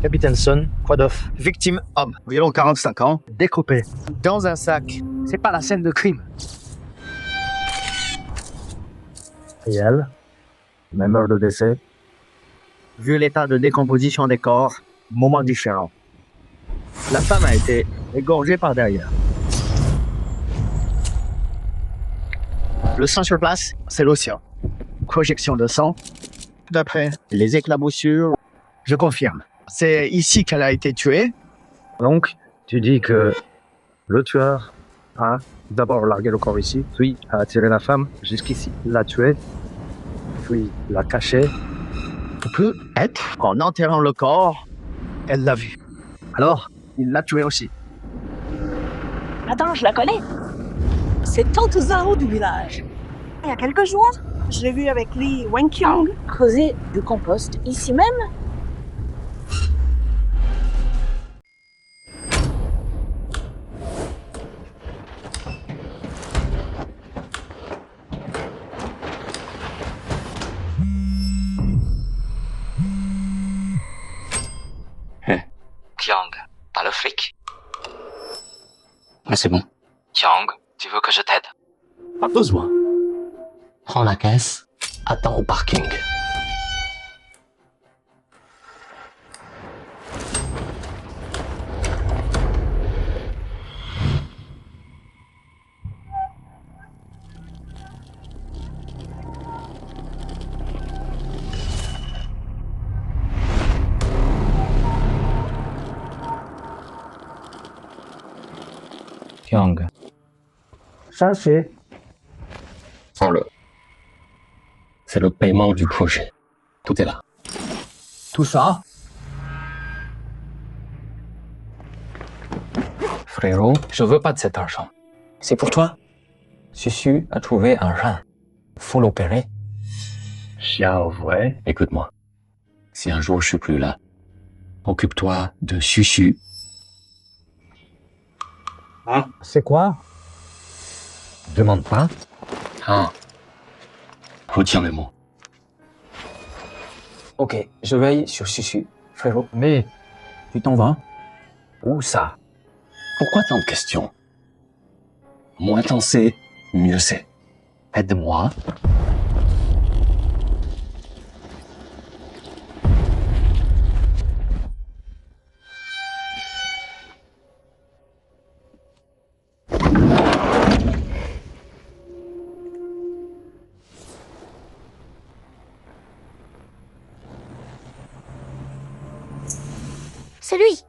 Capitaine Sun, quoi d'off? Victime homme, environ 45 ans, Découpé. dans un sac. C'est pas la scène de crime. Et elle? Même heure de décès. Vu l'état de décomposition des corps, moment différent. La femme a été égorgée par derrière. Le sang sur place, c'est l'océan. Projection de sang. D'après les éclaboussures, je confirme. C'est ici qu'elle a été tuée. Donc, tu dis que le tueur a d'abord largué le corps ici, puis a attiré la femme jusqu'ici, l'a tuée, puis l'a cachée. Peut-être qu'en enterrant le corps, elle l'a vu. Alors, il l'a tuée aussi. Attends, je la connais. C'est Tante Zhao du village. Il y a quelques jours, je l'ai vue avec Li Wenqiang creuser du compost ici même. Tiang, pas le flic? Ah, c'est bon. Tiang, tu veux que je t'aide? Pas besoin. Prends la caisse, attends au parking. Tiang. Ça, c'est... Prends-le. C'est le paiement du projet. Tout est là. Tout ça, Frérot, je veux pas de cet argent. C'est pour toi. Susu a trouvé un rein. Faut l'opérer. Xiao Wei. Écoute-moi. Si un jour je suis plus là, occupe-toi de Chuchu. C'est quoi? Demande pas. Ah. Retiens mes mots. Ok, je veille sur Susu. Frérot, Mais tu t'en vas? Où ça? Pourquoi tant de questions? Moins t'en sais, mieux c'est. Aide-moi. C'est lui.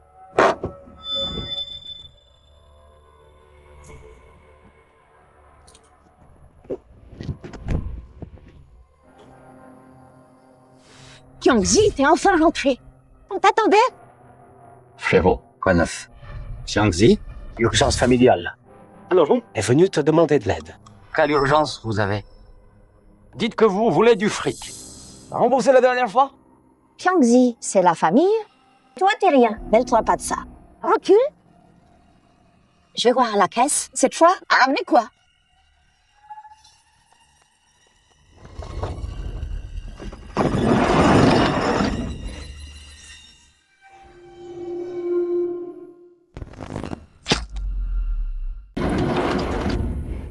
Qiangzi, t'es enfin rentré. On t'attendait. Frérot, quoi neuf? Xiangzi, urgence familiale. Alors on est venu te demander de l'aide. Quelle urgence vous avez? Dites que vous voulez du fric. T'as remboursé la dernière fois? Qiangzi, c'est la famille. Toi, t'es rien. Mêle-toi pas de ça. Recule. Je vais voir à la caisse. Cette fois, à ramener quoi?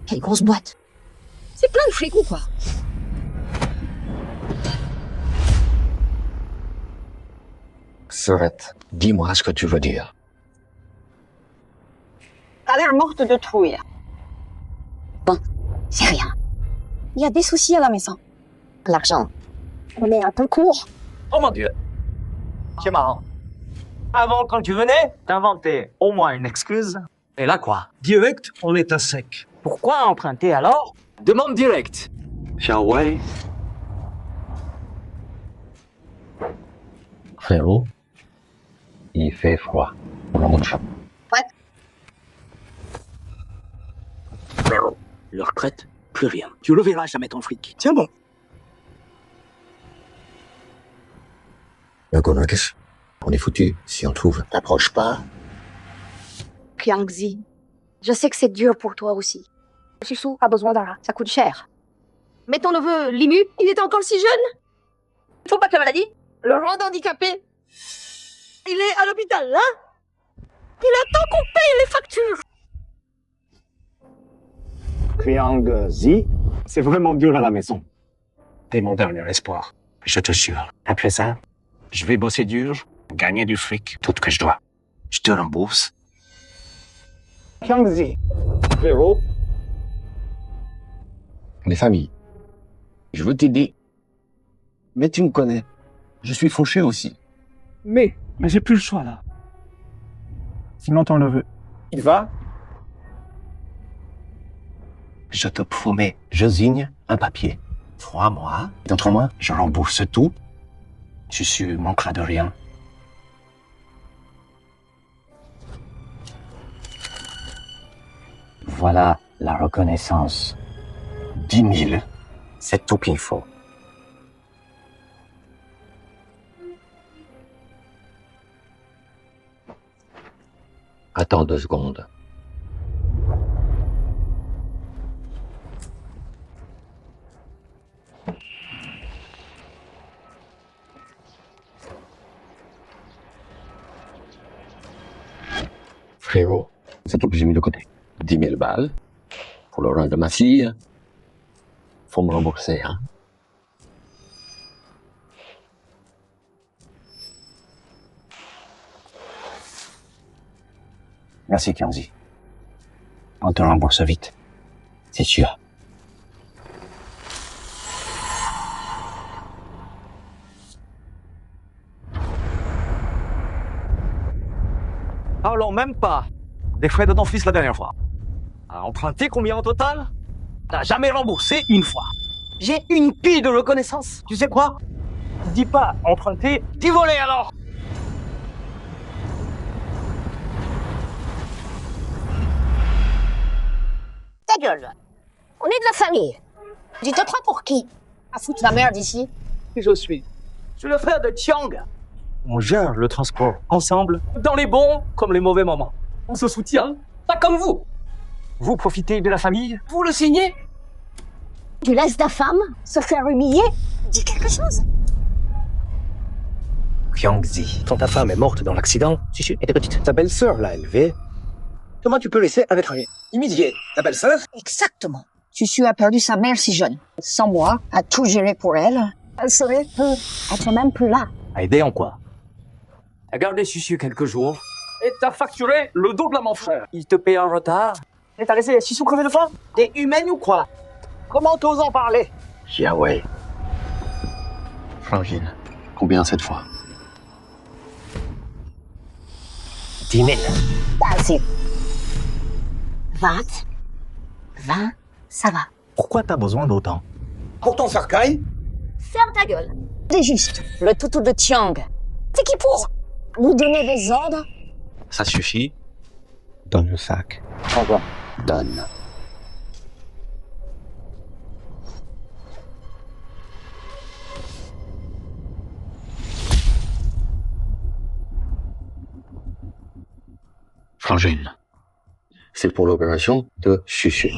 Quelle grosse boîte. C'est plein de fric ou quoi? Serette, dis-moi ce que tu veux dire. T'as l'air morte de trouille. Bon, c'est rien. Il y a des soucis à la maison. L'argent, on est un peu court. Oh mon Dieu. C'est marrant. Avant, quand tu venais, t'inventais au moins une excuse. Et là quoi? Direct, on est à sec. Pourquoi emprunter alors? Demande directe. Xiao Wei. Frérot, il fait froid. On monte. Frérot, le retraite, plus rien. Tu le verras jamais ton fric. Tiens bon. Yagonakesh, on est foutu si on trouve. T'approches pas. Qiangzi, je sais que c'est dur pour toi aussi. Susu a besoin d'argent, ça coûte cher. Mais ton neveu, Limu, il était encore si jeune. Faut pas que la maladie le rende handicapé. Il est à l'hôpital, là. Il attend qu'on paye les factures. Triangle Z, c'est vraiment dur à la maison. T'es mon dernier espoir, je te jure. Après ça, je vais bosser dur, gagner du fric, tout ce que je dois. Je te rembourse. Triangle Z. Frérot. Les familles. Je veux t'aider. Mais tu me connais. Je suis fauché aussi. Mais j'ai plus le choix, là. Sinon, ton neveu. Il va? Je te promets, je signe un papier. 3 mois. Dans 3 mois, je rembourse tout. Je manquera de rien. Voilà la reconnaissance. 10 000. C'est tout qu'il faut. Attends 2 secondes. Frérot, c'est tout que j'ai mis de côté. 10 000 balles pour le rein de ma fille. Faut me rembourser, hein. Merci, Kenzie. On te rembourse vite. C'est sûr. Parlons même pas des frais de ton fils la dernière fois. A emprunté combien au total? T'as jamais remboursé une fois. J'ai une pile de reconnaissance. Tu sais quoi? Dis pas emprunter, dis voler alors. Ta gueule. On est de la famille. Tu te prends pour qui? À foutre la merde ici. Qui je suis? Je suis le frère de Chiang. On gère le transport ensemble, dans les bons comme les mauvais moments. On se soutient, pas comme vous. Vous profitez de la famille, vous le signez. Tu laisses ta femme se faire humilier? Dis quelque chose. Xiangzi, quand ta femme est morte dans l'accident, tu était petite. Ta belle-sœur l'a élevée. Comment tu peux laisser avec rien? Humilier ta belle-sœur? Exactement. Susu a perdu sa mère si jeune. Sans moi, à tout gérer pour elle, elle serait être même plus là. À aider en quoi? T'as gardé Susu quelques jours et t'as facturé le double à mon frère. Il te paye en retard et t'as laissé Susu crever de faim? T'es humaine ou quoi? Comment t'oses en parler? Yahweh. Frangine, combien cette fois? 10 000. Pas assez. 20. 20, ça va. Pourquoi t'as besoin d'autant? Pour ton cercueil? Ferme ta gueule. C'est juste, le toutou de Chiang. C'est qui pour nous donner des ordres? Ça suffit. Donne le sac. Au revoir. Donne. Frangine. C'est pour l'opération de Chuchu.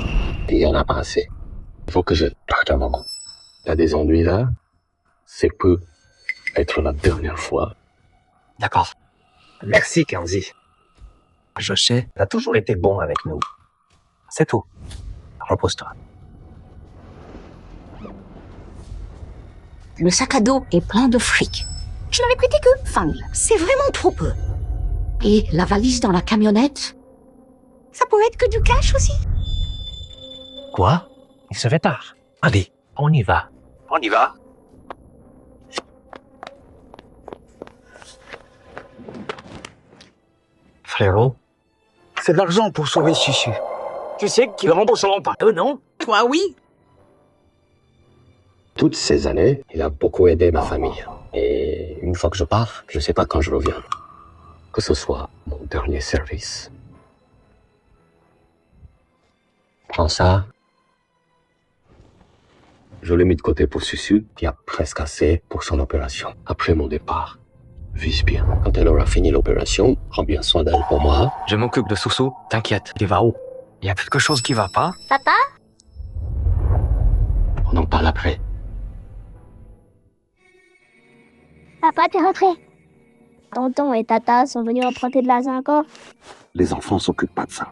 Il y en a pas assez. Il faut que je parte un moment. T'as des ennuis là? C'est peut être la dernière fois. D'accord. Merci, Kenzie. Je sais, t'as toujours été bon avec nous. C'est tout. Repose-toi. Le sac à dos est plein de fric. Je n'avais prêté que 20 000. C'est vraiment trop peu. Et la valise dans la camionnette, ça pourrait être que du cash aussi. Quoi? Il se fait tard. Allez, on y va. On y va. Frérot, c'est de l'argent pour sauver Susu. Tu sais qu'ils rembourseront pas, eux, non? Toi, oui. Toutes ces années, il a beaucoup aidé ma famille. Et une fois que je pars, je sais pas quand je reviens. Que ce soit mon dernier service. Prends ça. Je l'ai mis de côté pour Susu, qui a presque assez pour son opération. Après mon départ, vise bien. Quand elle aura fini l'opération, prends bien soin d'elle pour moi. Je m'occupe de Soussou, t'inquiète. Tu vas où? Il y a quelque chose qui va pas? Papa? On en parle après. Papa, t'es rentré. Tonton et Tata sont venus emprunter de l'argent encore. Les enfants s'occupent pas de ça.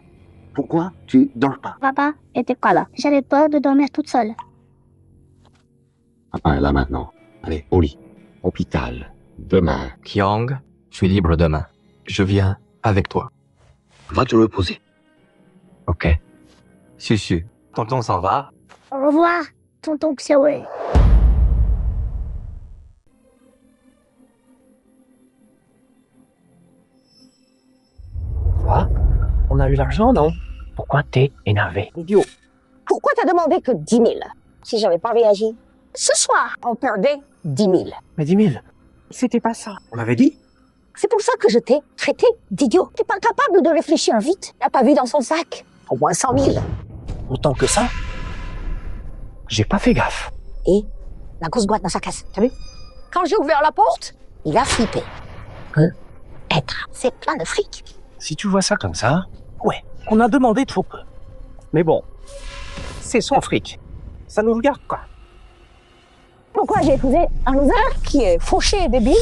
Pourquoi tu dors pas? Papa était pas là. J'avais peur de dormir toute seule. Papa est là maintenant. Allez, au lit. Hôpital. Demain. Kyang, je suis libre demain. Je viens avec toi. Va te reposer. Ok. Susu, tonton s'en va. Au revoir, tonton Xiaowei. Quoi? On a eu l'argent, non? Pourquoi t'es énervé? Idiot. Pourquoi t'as demandé que 10 000 si j'avais pas réagi? Ce soir, on perdait 10 000. Mais 10 000. C'était pas ça. On l'avait dit? C'est pour ça que je t'ai traité d'idiot. T'es pas capable de réfléchir vite. T'as pas vu dans son sac? Au moins 100 000. Autant que ça? J'ai pas fait gaffe. Et la grosse boîte dans sa caisse, t'as vu? Quand j'ai ouvert la porte, il a flippé. Peut-être. C'est plein de fric. Si tu vois ça comme ça, ouais, on a demandé trop peu. Mais bon, c'est son fric. Ça nous regarde, quoi. Pourquoi j'ai épousé un loser qui est fauché et débile?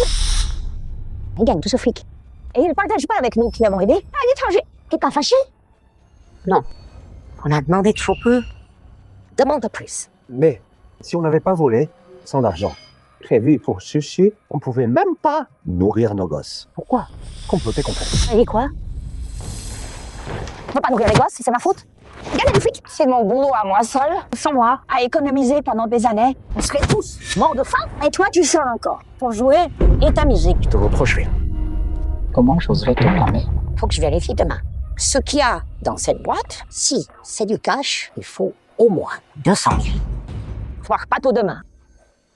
Il gagne tout ce fric. Et il ne partage pas avec nous qui l'avons aidé à l'étranger. T'es pas fâché? Non. On a demandé trop peu. Demande plus. Mais si on n'avait pas volé son argent prévu pour Sushi, on pouvait même pas nourrir nos gosses. Pourquoi comploter contre nous? Et quoi? On peut pas nourrir les gosses, c'est ma faute? Gagner du fric, c'est mon boulot à moi seul, sans moi, à économiser pendant des années. On serait tous morts de faim. Et toi, tu sors encore pour jouer et ta musique. Je te reproche rien. Comment j'oserais te blâmer? Faut que je vérifie demain. Ce qu'il y a dans cette boîte, si c'est du cash, il faut au moins 200 000. Voire pas tôt demain.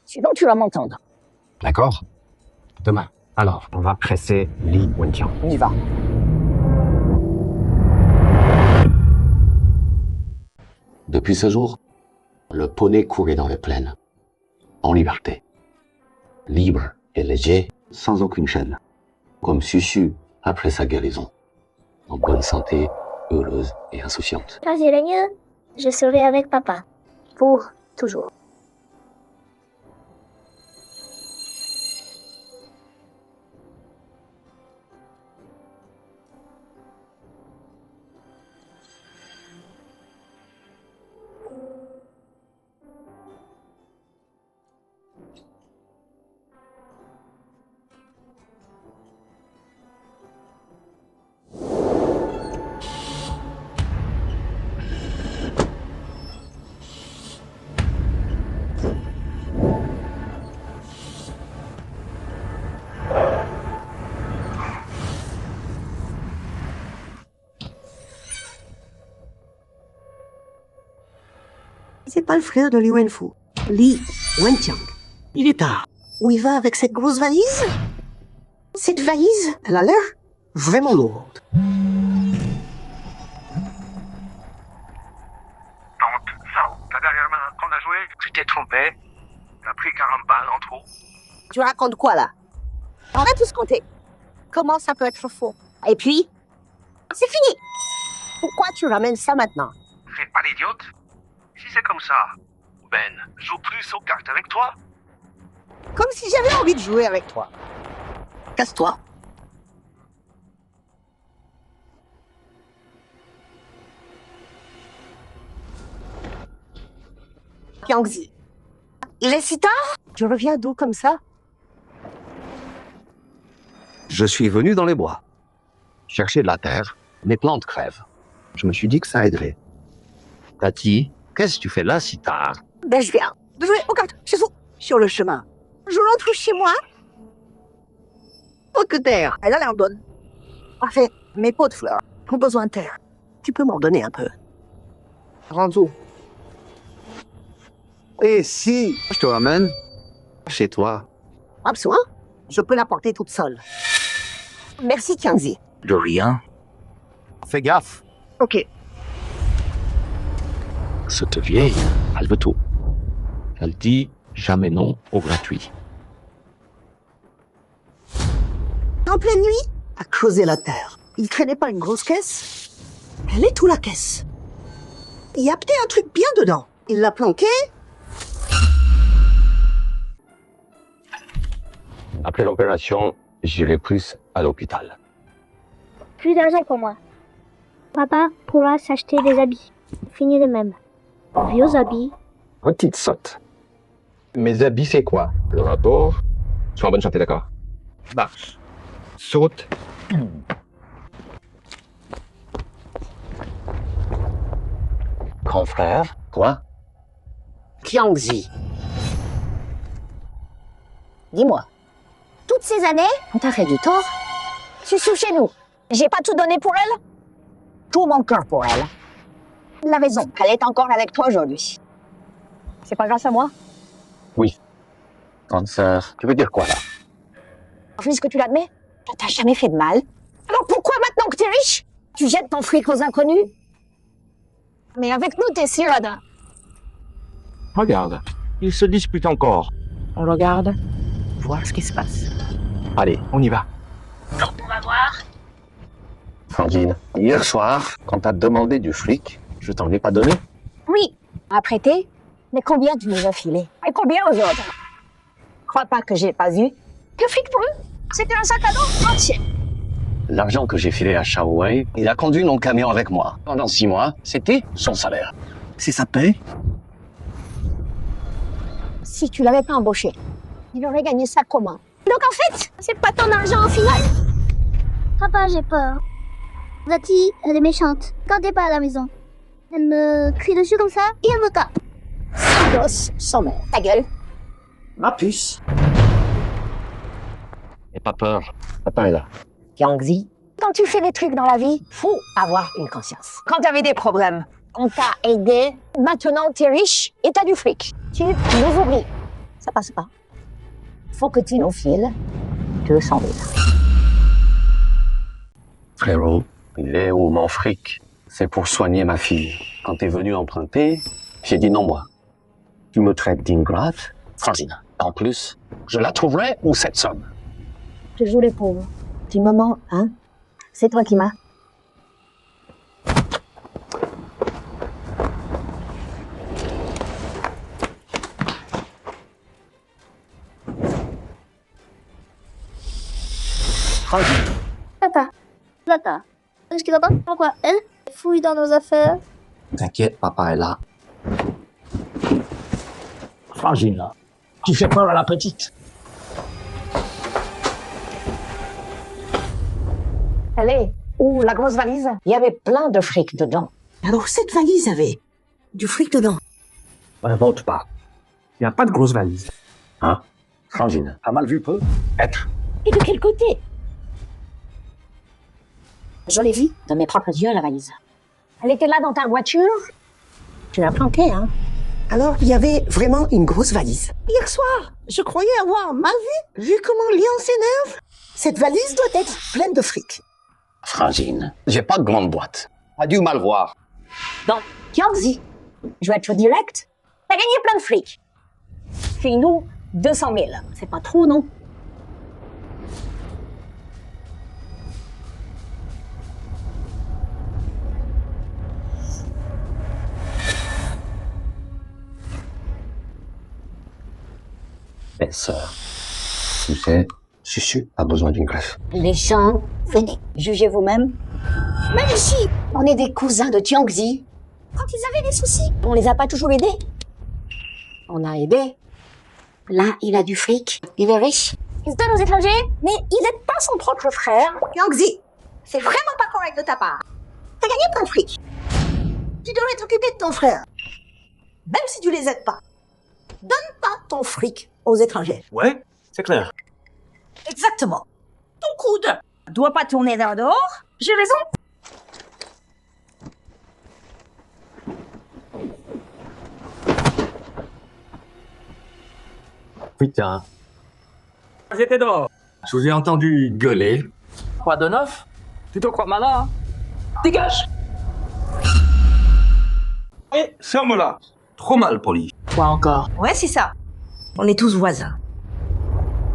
Sinon, tu vas m'entendre. D'accord. Demain. Alors, on va presser Li Wenqiang. On y va. Depuis ce jour, le poney courait dans les plaines, en liberté, libre et léger, sans aucune chaîne, comme Susu après sa guérison, en bonne santé, heureuse et insouciante. Quand j'irai mieux, je serai avec papa. Pour toujours. C'est pas le frère de Li Wenfu. Li Wenqiang. Il est tard. Où il va avec cette grosse valise? Cette valise, elle a l'air vraiment lourde. Tante, ça, la dernière main qu'on a joué, tu t'es trompé. T'as pris 40 balles en trop. Tu racontes quoi, là? On a tous compté. Comment ça peut être faux? Et puis, c'est fini. Pourquoi tu ramènes ça maintenant? Fais pas l'idiote. Si c'est comme ça, Ben joue plus aux cartes avec toi. Comme si j'avais envie de jouer avec toi. Casse-toi. Kyangzi. Il est si tard? Tu reviens d'où comme ça? Je suis venu dans les bois, chercher de la terre. Mes plantes crèvent. Je me suis dit que ça aiderait. Tati, qu'est-ce que tu fais là si tard? Ben, je viens de jouer aux cartes chez vous, sur le chemin. Je rentre chez moi. Oh, que terre, elle a l'air bonne. Parfait, mes pots de fleurs ont besoin de terre. Tu peux m'en donner un peu. Renzo. Et si je te ramène chez toi? Pas besoin, je peux la porter toute seule. Merci, Kyangzi. De rien. Fais gaffe. Ok. Cette vieille, elle veut tout. Elle dit jamais non au gratuit. En pleine nuit, à creuser la terre. Il traînait pas une grosse caisse? Elle est où la caisse? Il y a peut-être un truc bien dedans. Il l'a planqué? Après l'opération, J'irai plus à l'hôpital. Plus d'argent pour moi. Papa pourra s'acheter des habits. Fini de même. Vieux habits. Petite sotte. Mes habits, c'est quoi? Le rapport. Je suis en bonne santé, d'accord? Marche. Saute. Confrère? Quoi? Qiangzi. Dis-moi, toutes ces années, on t'a fait du tort. Je suis chez nous. J'ai pas tout donné pour elle. Tout mon cœur pour elle. La raison, elle est encore avec toi aujourd'hui. C'est pas grâce à moi. Oui. Grande sœur, tu veux dire quoi là? Puisque tu l'admets, ça t'a jamais fait de mal. Alors pourquoi maintenant que t'es riche, tu jettes ton fric aux inconnus? Mais avec nous, t'es sûr, Ada. Regarde, ils se disputent encore. On regarde, voir ce qui se passe. Allez, on y va. On va voir. Frangine, hier soir, quand t'as demandé du fric, je t'en ai pas donné? Oui, à prêter. Mais combien tu nous as filé? Et combien aux autres? Crois pas que j'ai pas vu. Que fric pour eux? C'était un sac à dos entier. L'argent que j'ai filé à Shaowei, il a conduit mon camion avec moi. Pendant 6 mois, c'était son salaire. C'est sa paix. Si tu l'avais pas embauché, il aurait gagné ça comment? Donc en fait, c'est pas ton argent au final. Papa, j'ai peur. Zati, elle est méchante. Quand t'es pas à la maison, elle me crie dessus comme ça et elle me tape. Sans gosse, sans mère. Ta gueule. Ma puce. N'aie pas peur. Papa est là. Qiangzi, quand tu fais des trucs dans la vie, faut avoir une conscience. Quand t'avais des problèmes, on t'a aidé. Maintenant, t'es riche et t'as du fric. Tu nous oublies. Ça passe pas. Faut que tu nous files 200 000. Frérot, il est où mon fric? C'est pour soigner ma fille. Quand t'es venu emprunter, j'ai dit non moi. Tu me traites d'ingrate, Frangine. En plus, je la trouverai où cette somme? Je joue les pauvres. Petit moment, hein? C'est toi qui m'as. Tata. Tata. Est-ce qu'il va pas? Pourquoi elle fouille dans nos affaires? T'inquiète, papa est là. Frangine, là. Tu fais peur à la petite. Allez, où la grosse valise? Il y avait plein de fric dedans. Alors, cette valise avait du fric dedans. Invente pas. Il n'y a pas de grosse valise. Hein? Frangine, T'as mal vu peu? être. Et de quel côté? Je l'ai vue de mes propres yeux, la valise. Elle était là dans ta voiture? Tu l'as planquée, hein? Alors, il y avait vraiment une grosse valise. Hier soir, je croyais avoir mal vu comment Léon s'énerve. Cette valise doit être pleine de fric. Frangine, j'ai pas de grande boîte. T'as dû mal voir. Donc, Qiangzi, je vais être direct. T'as gagné plein de fric. File-nous 200 000. C'est pas trop, non? Belle sœur, tu sais, Susu a besoin d'une greffe. Les gens, venez, jugez vous-même. Même ici, on est des cousins de Qiangzi. Quand ils avaient des soucis, on les a pas toujours aidés. On a aidé. Là, il a du fric, il est riche. Il se donne aux étrangers, mais il n'aide pas son propre frère. Qiangzi, c'est vraiment pas correct de ta part. T'as gagné plein de fric. Tu devrais t'occuper de ton frère. Même si tu les aides pas. Donne pas ton fric aux étrangers. Ouais, c'est clair. Exactement. Ton coude doit pas tourner vers dehors. J'ai raison. Putain. J'étais dehors. Je vous ai entendu gueuler. Quoi de neuf? Tu te crois malin, hein? Dégage! Et ferme-la. Trop mal poli. Quoi encore? Ouais, c'est ça. On est tous voisins.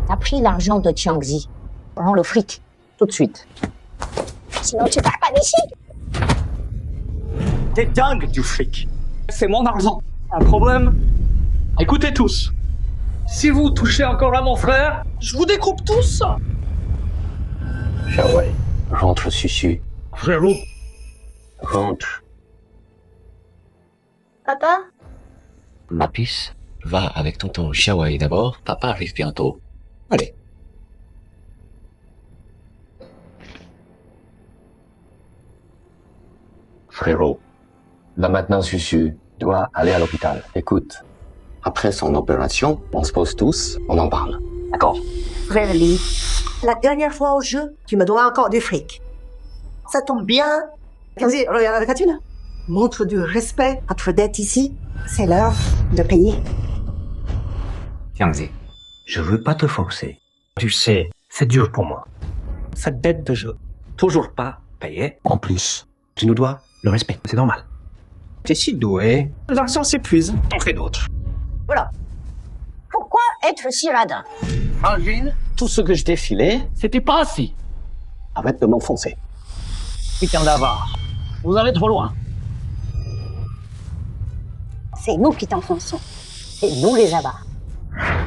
T'as pris l'argent de Qiangzi. Rends le fric, tout de suite. Sinon, tu pars pas d'ici. T'es dingue du fric. C'est mon argent. Un problème? Écoutez tous. Si vous touchez encore à mon frère, je vous découpe tous. Xiaowei, rentre, Susu. Frérot, Rentre. Papa? Ma puce, va avec tonton Xiaowei d'abord. Papa arrive bientôt. Allez. Frérot, là maintenant Susu doit aller à l'hôpital. Écoute, après son opération, on se pose tous, on en parle. D'accord? Frère Lee, la dernière fois au jeu, tu me dois encore du fric. Ça tombe bien. Vas-y, regarde la cantine. Montre du respect à notre dette ici. C'est l'heure de payer. Tiens, je veux pas te forcer. Tu sais, c'est dur pour moi. Cette dette de jeu, toujours pas payée. En plus, tu nous dois le respect. C'est normal. T'es si doué, l'argent s'épuise. T'en fais d'autres. Voilà. Pourquoi être si radin? Imagine, tout ce que je t'ai filé, c'était pas assez. Arrête de m'enfoncer. Putain d'avare. Vous allez trop loin. C'est nous qui t'enfonçons. C'est nous les avares.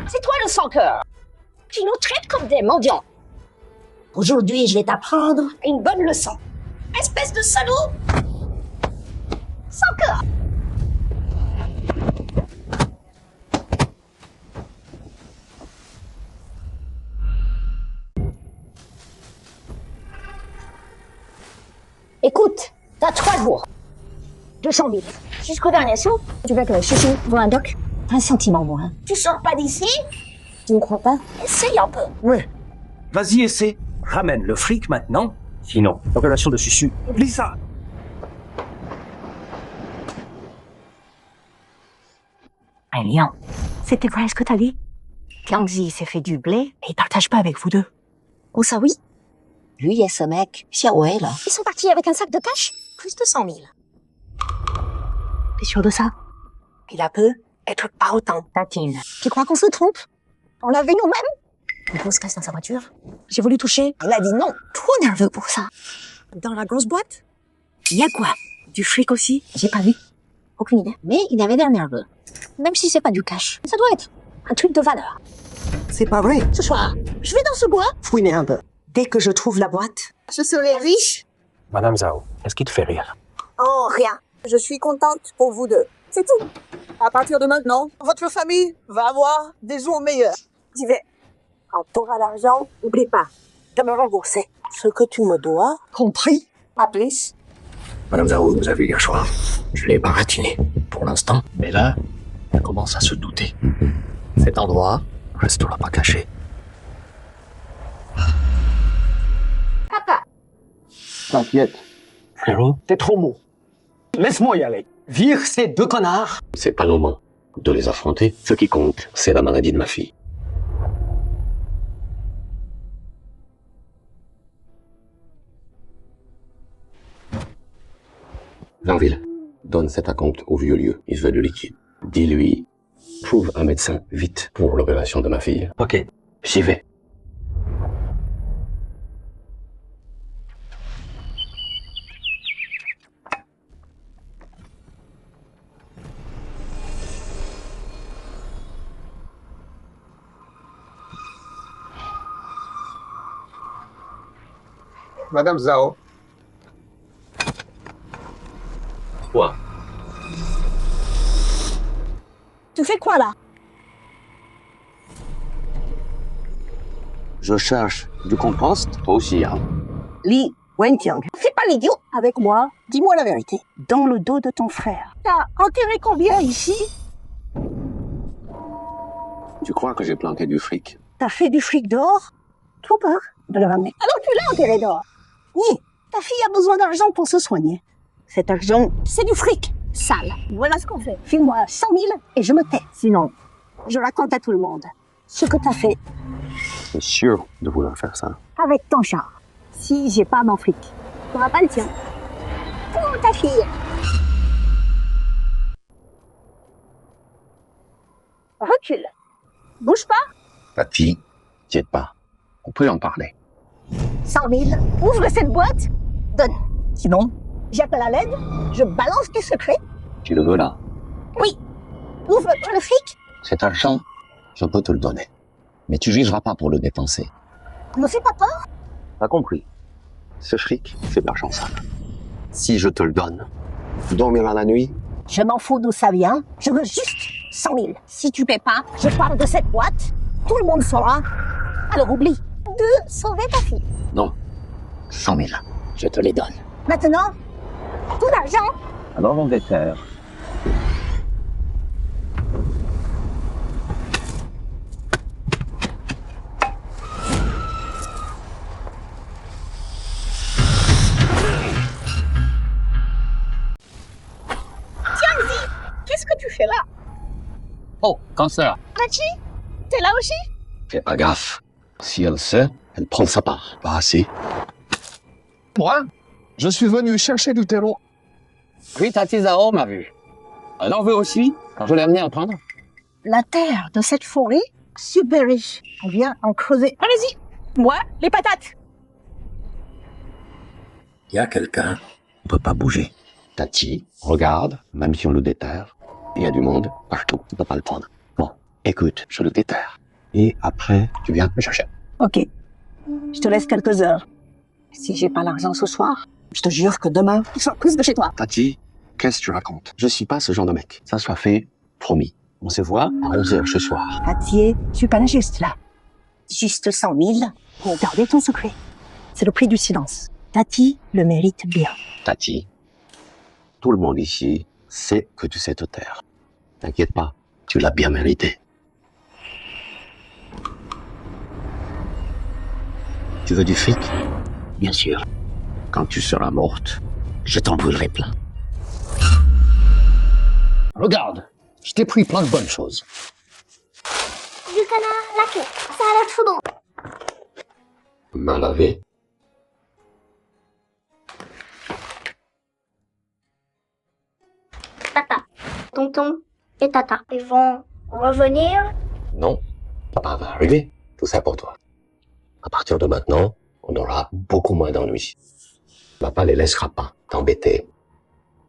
C'est toi le sans-cœur. Tu nous traites comme des mendiants. Aujourd'hui, je vais t'apprendre une bonne leçon. Espèce de salaud! Sans-cœur! Écoute, t'as 3 jours. 200 000. Jusqu'au dernier sou, tu veux que Chuchu voit un doc? Un sentiment, moi. Tu sors pas d'ici? Tu ne crois pas? Essaye un peu. Ouais. Vas-y, essaie. Ramène le fric maintenant. Sinon, l'opération de Susu, oublie ça. Un lion. C'était vrai ce que t'as dit? Tiangzi s'est fait du blé et il partage pas avec vous deux. Oh ça oui. Lui et ce mec, Xiaowei là. Ils sont partis avec un sac de cash, plus de 100 000. T'es sûr de ça? Il a peu être pas autant. Tatine. Tu crois qu'on se trompe? On l'a vu nous-mêmes? Une grosse caisse dans sa voiture. J'ai voulu toucher. Il a dit non. Trop nerveux pour ça. Dans la grosse boîte? Y a quoi? Du fric aussi? J'ai pas vu. Aucune idée. Mais il avait l'air nerveux. Même si c'est pas du cash. Ça doit être un truc de valeur. C'est pas vrai. Ce soir, je vais dans ce bois. Fouiner un peu. Dès que je trouve la boîte, je serai riche. Madame Zhao, qu'est-ce qui te fait rire? Oh, rien. Je suis contente pour vous deux. C'est tout. À partir de maintenant, votre famille va avoir des jours meilleurs. J'y vais. Quand t'auras l'argent, n'oublie pas de me rembourser ce que tu me dois. Compris? À plus. Madame Zhao, vous avez hier soir, je l'ai baratiné pour l'instant. Mais là, elle commence à se douter. Cet endroit restera pas caché. Papa. T'inquiète. Frérot, t'es trop mou. Laisse-moi y aller. Vire ces 2 connards. C'est pas le moment de les affronter. Ce qui compte, c'est la maladie de ma fille. Lanville, donne cet acompte au vieux lieu. Il veut du liquide. Dis-lui, trouve un médecin vite pour l'opération de ma fille. Ok. J'y vais. Madame Zhao. Quoi? Tu fais quoi là? Je cherche du compost. Toi aussi, hein? Li Wenqiang, fais pas l'idiot avec moi. Dis-moi la vérité. Dans le dos de ton frère, t'as enterré combien ici? Tu crois que j'ai planté du fric? T'as fait du fric dehors? Trop peur de le ramener. Alors tu l'as enterré dehors. Oui, ta fille a besoin d'argent pour se soigner. Cet argent, c'est du fric sale. Voilà ce qu'on fait. File-moi 100 000 et je me tais. Sinon, je raconte à tout le monde ce que t'as fait Je suis sûr de vouloir faire ça. avec ton char. Si j'ai pas mon fric, t'auras pas le tien. Pour ta fille. Recule. Bouge pas. Ta fille, t'inquiète pas. On peut en parler. 100 000. Ouvre cette boîte. Donne. Sinon, j'appelle à l'aide. Je balance tes secrets. Tu le veux là? Oui. Ouvre-toi le fric. Cet argent, je peux te le donner. Mais tu jugeras pas pour le dépenser. Ne fais pas peur. T'as compris? Ce fric, c'est de l'argent sale. Si je te le donne, tu dormiras la nuit. Je m'en fous d'où ça vient. Je veux juste 100 000. Si tu paies pas, je parle de cette boîte. Tout le monde saura. Alors oublie de sauver ta fille. Non. 100 000. Je te les donne. Maintenant, tout l'argent. Alors on déterre. Tiens, qu'est-ce que tu fais là? Oh, cancer. Machi, t'es là aussi? Fais pas gaffe. Si elle sait, elle prend sa part. Pas assez. Moi, je suis venu chercher du terreau. Oui, Tati Zao m'a vu. Elle en veut aussi, quand je l'ai amené en prendre. La terre de cette forêt, super riche. On vient en creuser. Allez-y. Moi, les patates. Il y a quelqu'un. On peut pas bouger. Tati, regarde, même si on le déterre, il y a du monde partout. On peut pas le prendre. Bon, écoute, je le déterre. Et après, tu viens me chercher. Ok. Je te laisse quelques heures. Si j'ai pas l'argent ce soir, je te jure que demain, je sors plus de chez toi. Tati, qu'est-ce que tu racontes? Je suis pas ce genre de mec. Ça sera fait, promis. On se voit à 11h ce soir. Tati, je suis pas juste là. Juste 100 000 pour garder ton secret. C'est le prix du silence. Tati le mérite bien. Tati, tout le monde ici sait que tu sais te taire. T'inquiète pas, tu l'as bien mérité. Tu veux du fric? Bien sûr. Quand tu seras morte, je t'en brûlerai plein. Regarde, je t'ai pris plein de bonnes choses. Du canard laqué. Ça a l'air trop bon. Main lavée. Tata, tonton et tata, ils vont revenir. Non, papa va arriver. Tout ça pour toi. À partir de maintenant, on aura beaucoup moins d'ennuis. Papa les laissera pas t'embêter.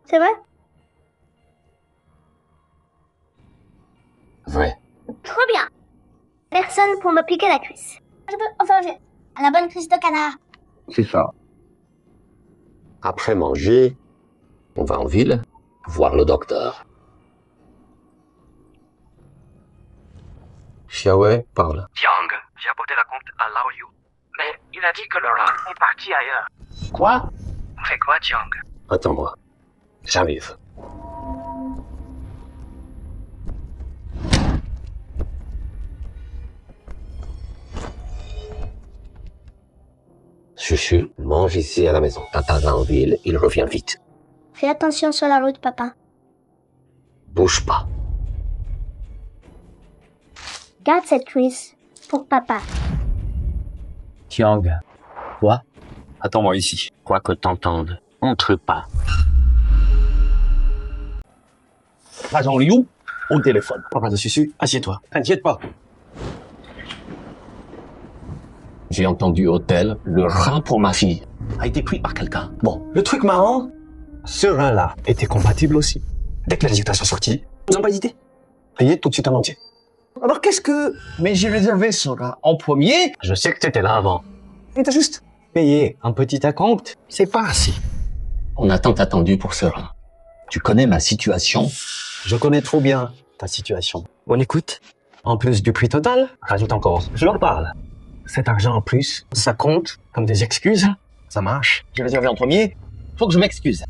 C'est vrai? Vrai. Trop bien. Personne pour me piquer la cuisse. Je peux, enfin, j'ai la bonne cuisse de canard. C'est ça. Après manger, on va en ville, voir le docteur. Xiaowei parle. Tiang, j'ai apporté la compte à Lao Yu. Mais il a dit que le rat est parti ailleurs. Quoi? Fais quoi, Tiang? Attends-moi. J'arrive. Chuchu, mange ici à la maison. Tata va en ville, il revient vite. Fais attention sur la route, papa. Bouge pas. Garde cette cuisse pour papa. Tiang. Quoi? Attends-moi ici. Quoi que t'entendes, entre pas. Agent Liu, au téléphone. Papa de Susu, assieds-toi. T'inquiète pas. J'ai entendu hôtel, le rat pour ma fille A été pris par quelqu'un. Bon, le truc marrant, ce rein-là était compatible aussi. Dès que les résultats sont sortis, ils n'ont pas hésité. Payé tout de suite en entier. Alors qu'est-ce que... Mais j'ai réservé ce rein en premier. Je sais que t'étais là avant. Et t'as juste payé un petit acompte. C'est pas assez. On a tant attendu pour ce rat. Tu connais ma situation? Je connais trop bien ta situation. On écoute. En plus du prix total, rajoute encore. Je leur parle. Cet argent en plus, ça compte comme des excuses. Ça marche. J'ai réservé en premier. Faut que je m'excuse.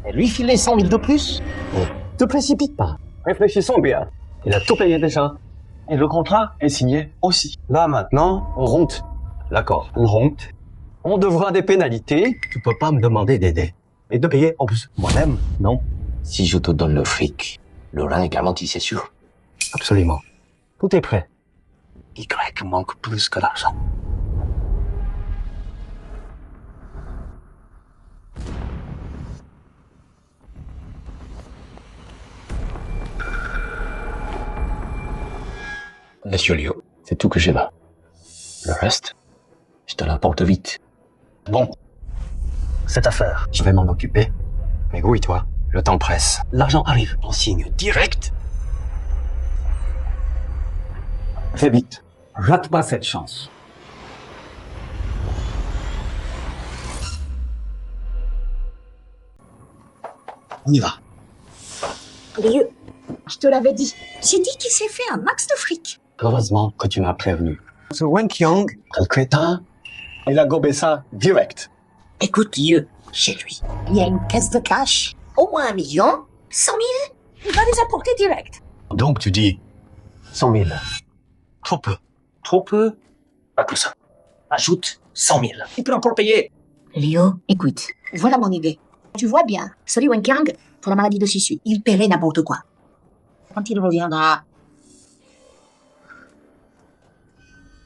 Et lui filer 100 000 de plus? Oh. Te précipite pas. Réfléchissons bien. Il a tout payé déjà. Et le contrat est signé aussi. Là maintenant, on ronte. D'accord, on ronte. On devra des pénalités. Tu peux pas me demander d'aider. Et de payer en plus. Moi-même, non. Si je te donne le fric, le rein est garanti, c'est sûr. Absolument. Tout est prêt. Y manque plus que l'argent. Monsieur Liu, c'est tout que j'ai là. Le reste, je te l'apporte vite. Bon, cette affaire, je vais m'en occuper. Mais grouille-toi, le temps presse. L'argent arrive en signe direct. Fais vite, rate pas cette chance. On y va. Lieu, je te l'avais dit. J'ai dit qu'il s'est fait un max de fric. Heureusement que tu m'as prévenu. Ce Wen Qiang, quel crétin, il a gobé ça direct. Écoute, Lieu, chez lui, il y a une caisse de cash, au moins 1 million, 100 000, il va les apporter direct. Donc tu dis 100 000. Trop peu. Trop peu? Pas que ça. Ajoute 100 000. Il peut encore payer. Léo, écoute, voilà mon idée. Tu vois bien, celui Wen Qiang, pour la maladie de Sissu, il paierait n'importe quoi. Quand il reviendra...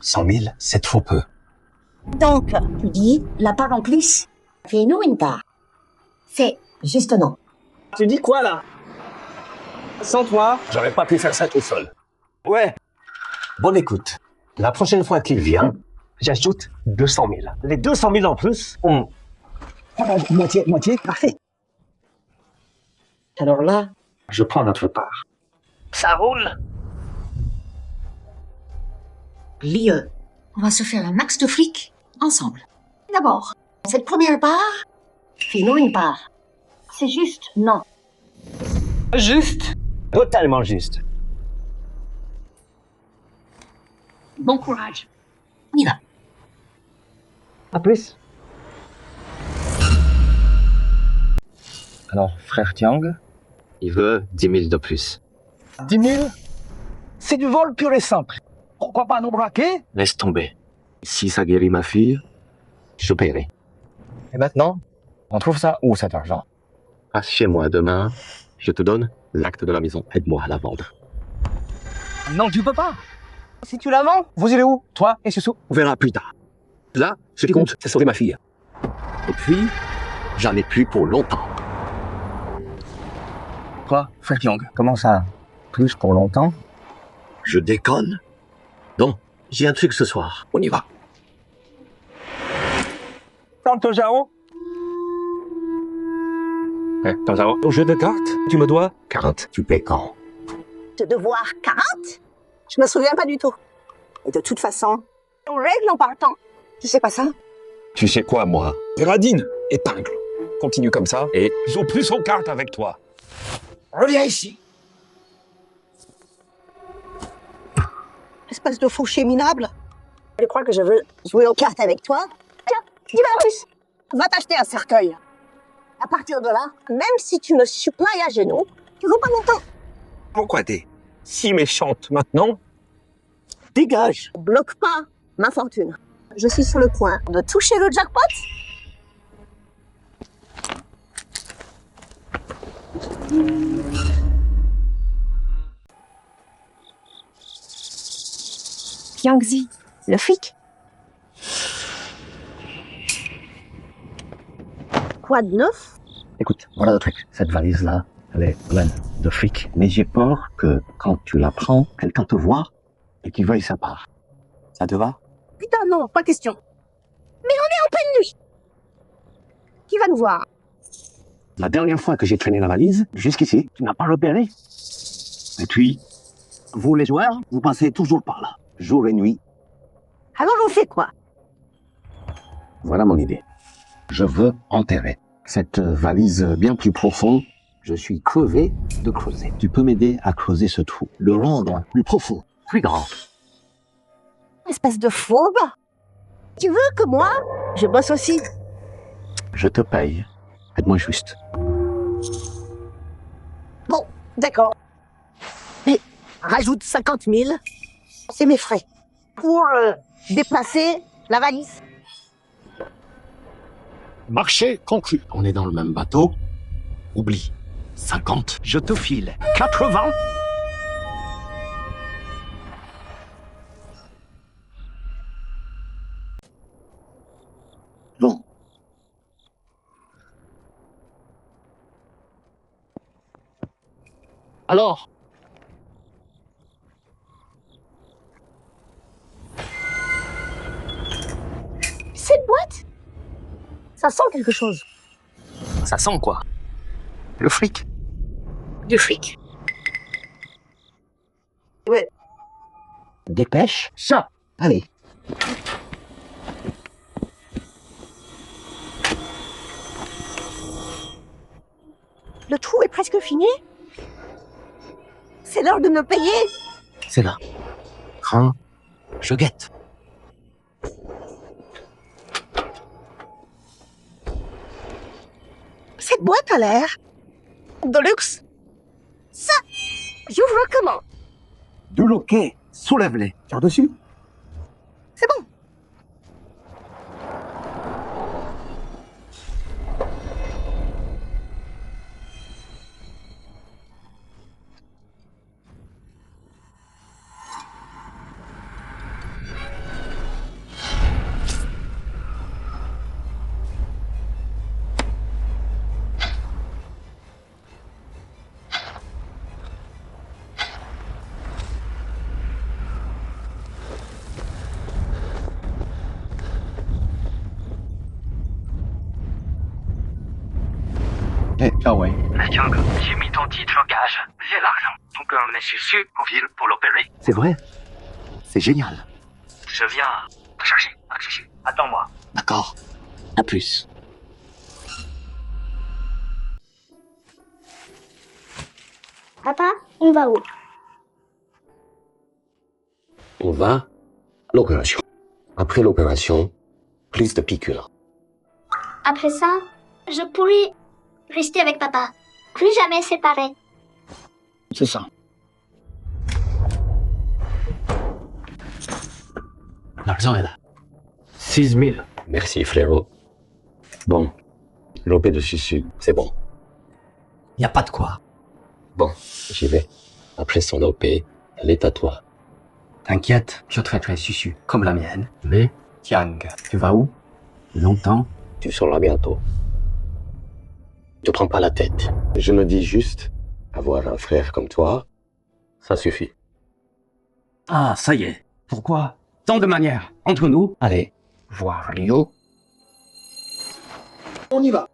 100 000, c'est trop peu. Donc, tu dis, la part en plus, fais-nous une part. C'est juste non. Tu dis quoi, là? Sans toi, j'aurais pas pu faire ça tout seul. Ouais. Bonne écoute. La prochaine fois qu'il vient, j'ajoute 200 000. Les 200 000 en plus, Moitié, parfait. Alors là, Je prends notre part. ça roule. Lieu, on va se faire un max de fric ensemble. D'abord, cette première part, fais-nous une part. C'est juste non. Juste. Totalement juste. Bon courage. On y va. À plus. Alors, frère Tiang, Il veut 10 000 de plus. 10 000? C'est du vol pur et simple. Pourquoi pas nous braquer? Laisse tomber. Si ça guérit ma fille, je paierai. et maintenant, on trouve ça où cet argent? Passe chez moi demain, je te donne l'acte de la maison. Aide-moi à la vendre. Non, tu peux pas. Si tu la vends, Vous irez où? Toi et Susu? On verra plus tard. Là, ce qui compte, c'est sauver ma fille. Et puis, j'en ai plus pour longtemps. Quoi, frère Tiang? Comment ça? Plus pour longtemps? Je déconne? Non, j'ai un truc ce soir. On y va. Tante Jao? Tantao, au jeu de cartes, tu me dois 40. Tu paies quand? de devoir 40? Je me souviens pas du tout. Et de toute façon, on règle en partant. Tu sais pas ça? Tu sais quoi, moi? Radine, épingle. Continue comme ça et joue plus aux cartes avec toi. Reviens ici. Espèce de fauché minable. Je crois que je veux jouer aux cartes avec toi. Tiens, dis-moi plus. Va t'acheter un cercueil. À partir de là, même si tu me supplies à genoux, tu vaux pas longtemps. Pourquoi t'es si méchante maintenant? Dégage. Bloque pas ma fortune. Je suis sur le point de toucher le jackpot. Yangzi, le fric. Quoi de neuf? Écoute, voilà le truc. Cette valise-là, elle est pleine de fric. Mais j'ai peur que quand tu la prends, quelqu'un te voit et qu'il veuille sa part. Ça te va? Putain, non, pas question. Mais on est en pleine nuit. Qui va nous voir? La dernière fois que j'ai traîné la valise, jusqu'ici, tu n'as pas repéré. Et puis, vous les joueurs, vous passez toujours par là, jour et nuit. Alors on fait quoi? Voilà mon idée. Je veux enterrer cette valise bien plus profonde. Je suis crevé de creuser. Tu peux m'aider à creuser ce trou, le rendre plus profond, plus grand. Espèce de fourbe. Tu veux que moi, je bosse aussi? Je te paye. Aide-moi juste. Bon, d'accord. Mais rajoute 50 000. C'est mes frais. Pour déplacer la valise. Marché conclu. On est dans le même bateau. Oublie. 50. Je te file 80. Bon. Alors, Cette boîte, ça sent quelque chose. ça sent quoi? Le fric. Du fric. Ouais. Dépêche. Ça. Allez. Le trou presque fini. C'est l'heure de me payer. C'est là. Cran, je guette. Cette boîte a l'air de luxe. Ça, j'ouvre comment? De loquet, soulève-les. Tire dessus. C'est bon. Ah ouais. Yang, j'ai mis ton titre en gage. J'ai l'argent. Donc on est sûr qu'on file pour l'opérer. C'est vrai? C'est génial. Je viens te chercher. Attends-moi. D'accord. À plus. Papa, on va où? On va à l'opération. Après l'opération, prise de piqûre. Après ça, je pourrai rester avec papa. Plus jamais séparés. C'est ça. L'argent est là. 6 000. Merci, frérot. Bon, l'opé de Susu, c'est bon. Y a pas de quoi. Bon, j'y vais. Après son opé, elle est à toi. T'inquiète, je traiterai Susu comme la mienne. Mais, Yang, tu vas où? Longtemps? Tu sauras bientôt. Ne prends pas la tête. Je me dis juste, avoir un frère comme toi, ça suffit. Ah, ça y est. Pourquoi? Tant de manières. Entre nous, allez, voir Rio. On y va.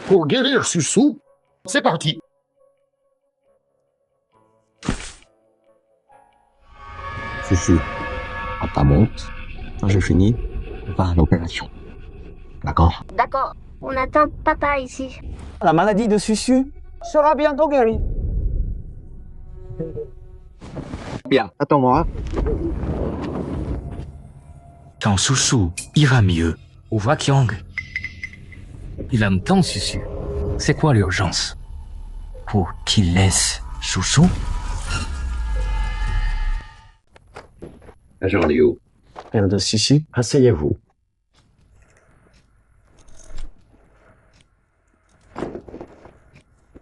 Pour guérir Susu, c'est parti. Susu, papa monte. Quand j'ai fini, on va à l'opération. D'accord? D'accord. On attend papa ici. La maladie de Susu sera bientôt guérie. Bien, attends-moi. Quand Susu ira mieux, on voit Yang. Il aime tant Susu. C'est quoi l'urgence? Pour qu'il laisse Susu? Agent Liu, Père de Susu, asseyez-vous.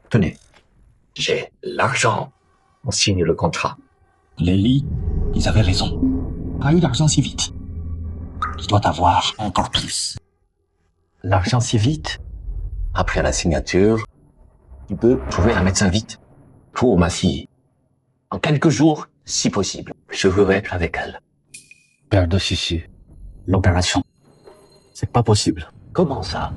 Tenez, j'ai l'argent. On signe le contrat. Lélie, ils avaient raison. Pas eu l'argent si vite. Il doit avoir encore plus. L'argent si vite? Après la signature, tu peux trouver un médecin vite. Pour ma fille. En quelques jours, si possible, je verrai avec elle. Père de Susu, l'opération. C'est pas possible. Comment ça?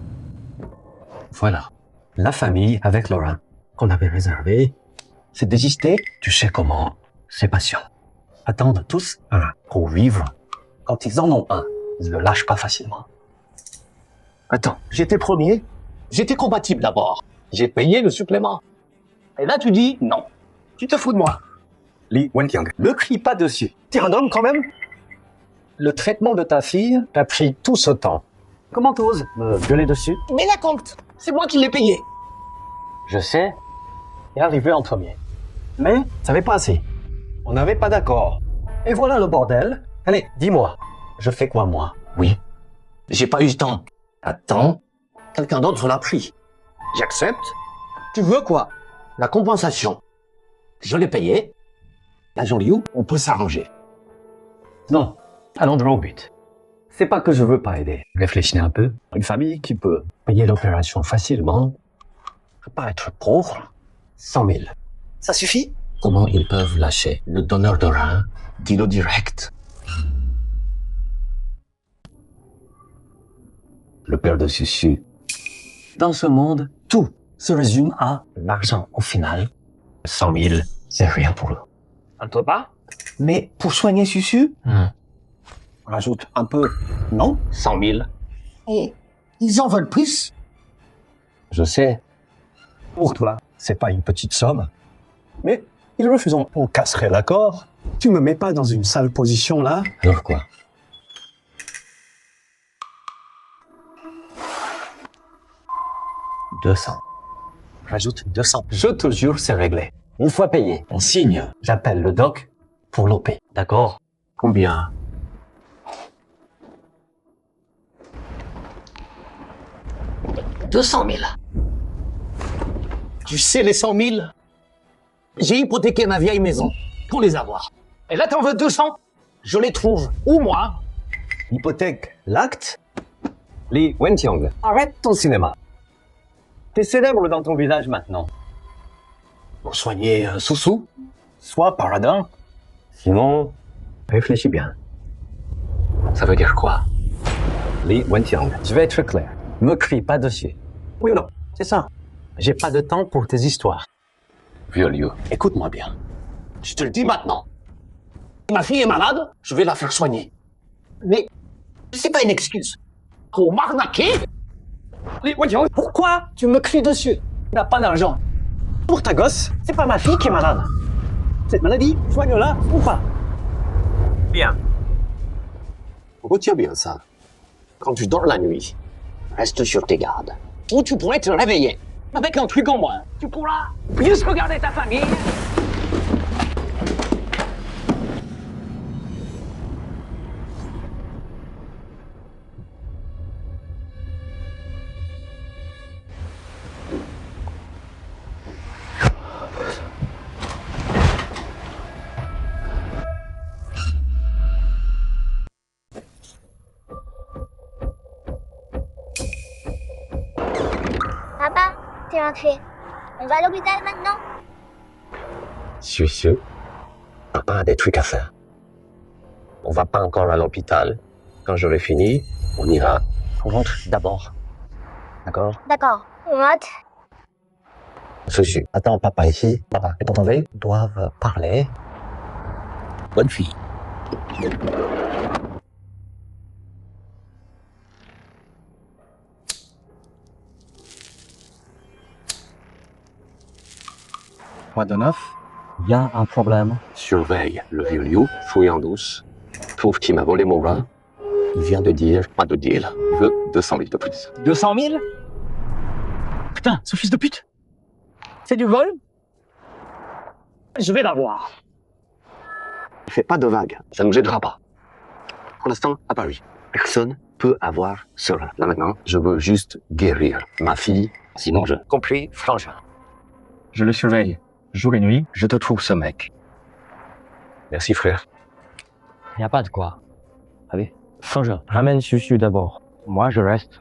Voilà. La famille avec Laura qu'on avait réservée, c'est désisté. Tu sais comment? Ces patients attendent tous un pour vivre. Quand ils en ont un, ils ne le lâchent pas facilement. Attends, j'étais premier. J'étais compatible d'abord. J'ai payé le supplément. Et là, tu dis non. Tu te fous de moi. Li Wenqiang, ne crie pas dessus. T'es un homme quand même. Le traitement de ta fille t'a pris tout ce temps. Comment t'oses me gueuler dessus? Mais la compte. C'est moi qui l'ai payé. Je sais. Et arrivé en premier. Mais ça n'avait pas assez. On n'avait pas d'accord. Et voilà le bordel. Allez, dis-moi. Je fais quoi, moi? Oui. J'ai pas eu le temps. Attends. Quelqu'un d'autre l'a pris. J'accepte. Tu veux quoi? La compensation. Je l'ai payé. L'agent Liu, on peut s'arranger. Non. Allons droit au but. C'est pas que je veux pas aider. Réfléchis un peu. Une famille qui peut payer l'opération facilement peut pas être pauvre. 100 000. Ça suffit? Comment ils peuvent lâcher le donneur de rein, dis-le direct? Le père de Susu. Dans ce monde, tout se résume à l'argent au final. 100 000, c'est rien pour eux. Un peu pas? Mais pour soigner Susu, on rajoute un peu, non? 100 000. Et ils en veulent plus. Je sais. Pour toi, c'est pas une petite somme. Mais ils refuseront. On casserait l'accord. Tu me mets pas dans une sale position là. Alors quoi? « 200. Rajoute 200. Je te jure, c'est réglé. Une fois payé, on signe. J'appelle le doc pour l'OP. D'accord. Combien? 200 000. Tu sais, les 100 000, j'ai hypothéqué ma vieille maison pour les avoir. Et là, t'en veux 200? Je les trouve. Où, moi? Hypothèque, l'acte. Li Wenqiang, arrête ton cinéma. T'es célèbre dans ton village maintenant. Pour soigner un sous-sous, sois paradin. Sinon, réfléchis bien. Ça veut dire quoi? Li Wenqiang, je vais être clair. Me crie pas dessus. Oui ou non? C'est ça. J'ai pas de temps pour tes histoires. Vieux lieu. Écoute-moi bien. Je te le dis maintenant. Ma fille est malade, je vais la faire soigner. Mais c'est pas une excuse. Pour m'arnaquer? Pourquoi tu me cries dessus? Tu n'as pas d'argent. Pour ta gosse, c'est pas ma fille qui est malade. Cette maladie, soigne-la ou pas. Bien. Retiens bien ça. Quand tu dors la nuit, reste sur tes gardes. Ou tu pourrais te réveiller. Avec un truc en moins. Tu pourras juste regarder ta famille. Papa, t'es rentré. On va à l'hôpital maintenant? Sûr. Papa a des trucs à faire. On va pas encore à l'hôpital. Quand j'aurai fini, on ira. On rentre d'abord. D'accord? D'accord. On rentre. Susu, attends papa ici. Papa et tonton Wei doivent parler. Bonne fille. Quoi de neuf? Il y a un problème. Surveille le vieux Liu, fouille en douce. Trouve qui m'a volé mon bras. Il vient de dire, pas de deal. Il veut 200 000 de plus. 200 000? Putain, ce fils de pute. C'est du vol? Je vais l'avoir. Fais pas de vagues, ça nous aidera pas. Pour l'instant, à Paris, personne peut avoir cela. Là maintenant, je veux juste guérir ma fille, sinon je... Compris, frangin. Je le surveille. Jour et nuit, je te trouve ce mec. Merci frère. Y a pas de quoi. Allez, frangin, ramène Susu d'abord. Moi, je reste.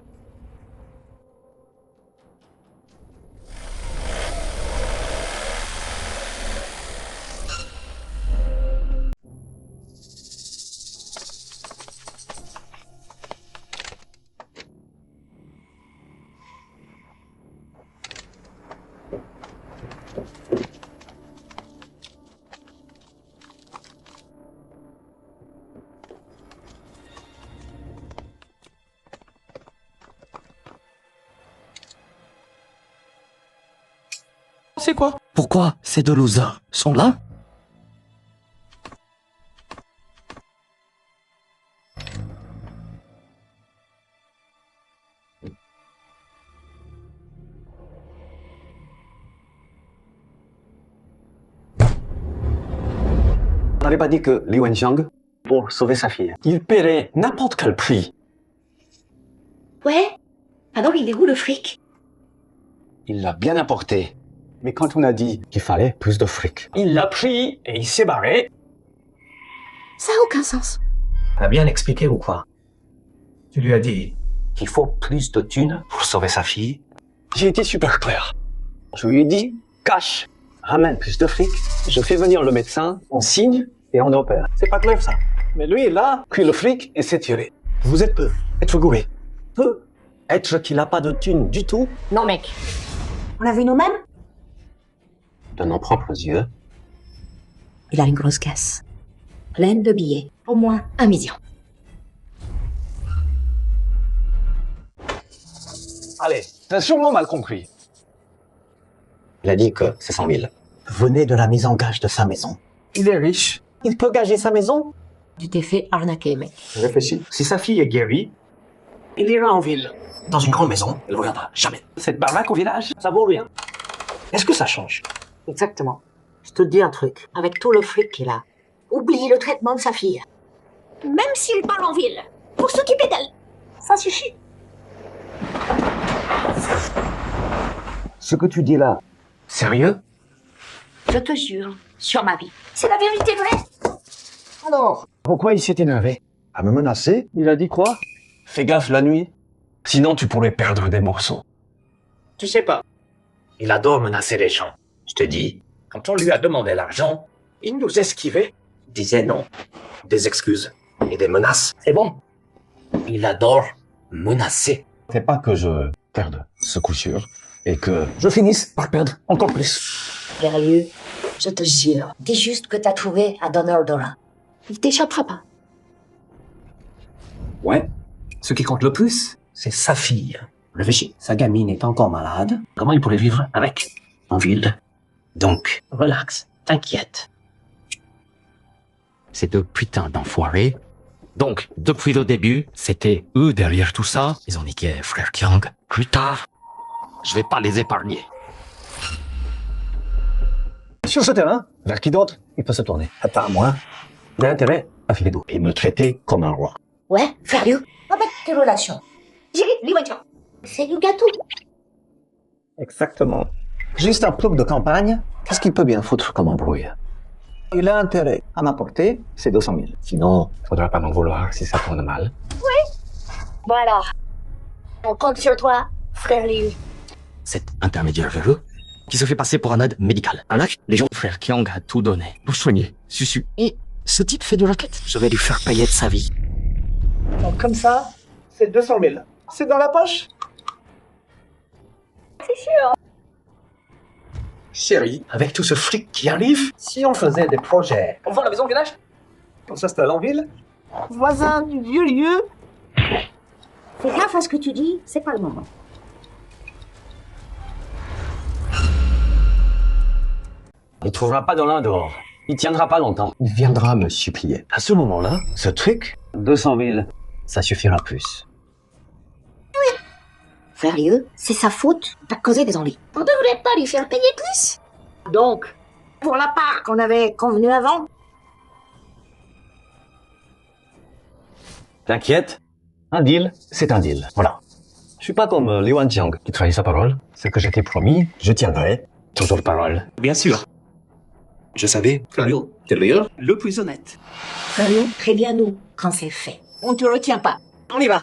C'est quoi? Pourquoi ces deux losers sont là? On n'avait pas dit que Li Wenqiang, pour sauver sa fille, il paierait n'importe quel prix. Ouais? Alors il est où le fric? Il l'a bien apporté. Mais quand on a dit qu'il fallait plus de fric, il l'a pris et il s'est barré. Ça a aucun sens. T'as bien expliqué ou quoi? Tu lui as dit qu'il faut plus de thunes pour sauver sa fille. J'ai été super clair. Je lui ai dit, cash, ramène plus de fric, je fais venir le médecin, on signe et on opère. C'est pas clair ça. Mais lui, il a pris le fric et s'est tiré. Vous êtes peu, être gouré. Peu, être qu'il a pas de thunes du tout. Non, mec. On a vu nous-mêmes? De nos propres yeux. Il a une grosse caisse. Pleine de billets. Au moins 1 million. Allez, t'as sûrement mal compris. Il a dit que c'est 100 000. Venez de la mise en gage de sa maison. Il est riche. Il peut gager sa maison. Tu t'es fait arnaquer, mec. Réfléchis. Si sa fille est guérie, il ira en ville. Dans une grande maison, il ne reviendra jamais. Cette baraque au village, ça vaut rien. Est-ce que ça change? Exactement. Je te dis un truc. Avec tout le fric qu'il a, oublie le traitement de sa fille. Même s'il parle en ville, pour s'occuper d'elle, ça suffit. Ce que tu dis là, sérieux? Je te jure, sur ma vie. C'est la vérité vraie. Alors, pourquoi il s'est énervé? À me menacer? Il a dit quoi? Fais gaffe la nuit, sinon tu pourrais perdre des morceaux. Tu sais pas. Il adore menacer les gens. Je te dis, quand on lui a demandé l'argent, il nous esquivait, il disait non. Des excuses et des menaces, c'est bon. Il adore menacer. C'est pas que je perde ce coup sûr et que je finisse par perdre encore plus. Sérieux, je te jure. Dis juste que t'as trouvé un donneur d'ora. Il t'échappera pas. Ouais. Ce qui compte le plus, c'est sa fille. Réfléchis, sa gamine est encore malade. Comment il pourrait vivre avec? En ville. Donc, relax, t'inquiète. Ces deux putains d'enfoirés. Donc, depuis le début, c'était eux derrière tout ça. Ils ont niqué frère Kyung. Plus tard, je vais pas les épargner. Sur ce terrain, vers qui d'autre il peut se tourner? Attends, moi, il a intérêt à filer d'eau et me traiter comme un roi. Ouais, sérieux? Avec tes relations. J'ai les voitures. C'est du gâteau. Exactement. Juste un plouc de campagne, qu'est-ce qu'il peut bien foutre comme embrouille? Il a intérêt à m'apporter ses 200 000. Sinon, faudra pas m'en vouloir si ça tourne mal. Oui. Bon alors, on compte sur toi, frère Liu. Cet intermédiaire véreux qui se fait passer pour un aide médical. Un acte, les gens, frère Kyung a tout donné pour soigner Susu. Et ce type fait du racket. Je vais lui faire payer de sa vie. Donc comme ça, c'est 200 000. C'est dans la poche? C'est sûr. Chérie, avec tout ce fric qui arrive, si on faisait des projets... On vend la maison du village? Comme ça, c'est à Lanville? Voisin du vieux lieu. Fais gaffe à ce que tu dis, c'est pas le moment. Il trouvera pas de l'un dehors. Il tiendra pas longtemps. Il viendra me supplier. À ce moment-là, ce truc, 200 000, ça suffira plus. Sérieux? C'est sa faute? T'as causé des ennuis. On devrait pas lui faire payer plus. Donc, pour la part qu'on avait convenue avant. T'inquiète, un deal, c'est un deal. Voilà. Je suis pas comme Liu Wanjiang qui trahit sa parole. Ce que j'étais promis, je tiendrai. Toujours parole. Bien sûr. Je savais, Flavio, t'es d'ailleurs le plus honnête. Sérieux? Préviens-nous quand c'est fait. On te retient pas. On y va.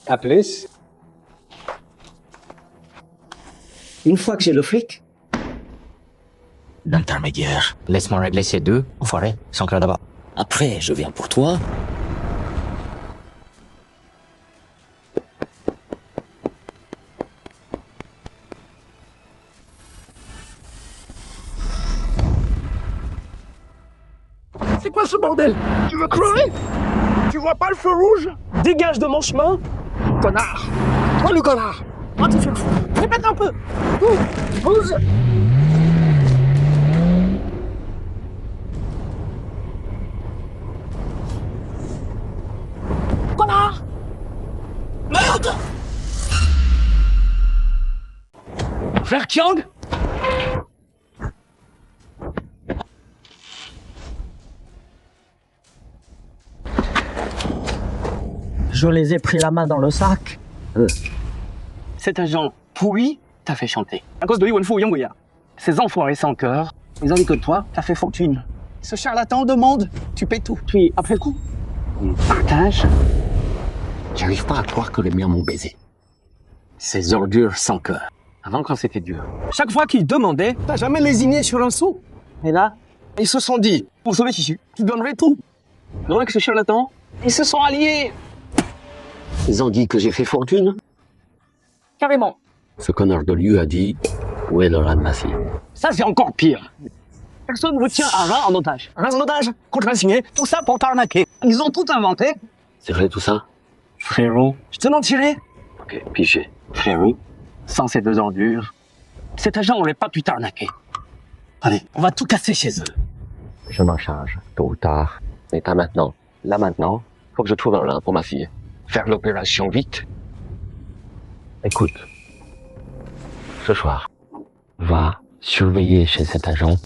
À plus. Une fois que j'ai le fric. L'intermédiaire. Laisse-moi régler ces deux enfoirés sans cœur d'abord. Après, je viens pour toi. C'est quoi ce bordel? Tu veux crever? Tu vois pas le feu rouge? Dégage de mon chemin! Connard! Toi le connard! Moi tu fais le fou! Répète un peu! 12! Connard! Merde! Frère Kyung? Je les ai pris la main dans le sac. Cet agent pourri t'a fait chanter. À cause de Li Wenfu Yongguya. Ces enfoirés sans cœur, ils ont dit que toi, t'as fait fortune. Ce charlatan demande, tu paies tout. Puis, après le coup, on partage. J'arrive pas à croire que les miens m'ont baisé. Ces ordures sans cœur. Avant quand c'était dur. Chaque fois qu'ils demandaient, T'as jamais lésiné sur un sou? et là, ils se sont dit, pour sauver Chichu, tu donnerais tout. Donc avec ce charlatan, ils se sont alliés. Ils ont dit que j'ai fait fortune. Carrément. Ce connard de Liu a dit, où est le rat de ma fille? Ça, c'est encore pire. Personne ne tient un rat en otage. Un rat en otage, contrat signé, tout ça pour t'arnaquer. Ils ont tout inventé. C'est vrai tout ça? Frérot, je te mentirais. Ok, pichet. Frérot? Sans ces deux ordures, Cet agent aurait pas pu t'arnaquer. Allez, on va tout casser chez eux. Je m'en charge, tôt ou tard. Mais pas maintenant. Là maintenant, faut que je trouve un rein pour ma fille. Faire l'opération vite. Écoute, ce soir, va surveiller chez cet agent.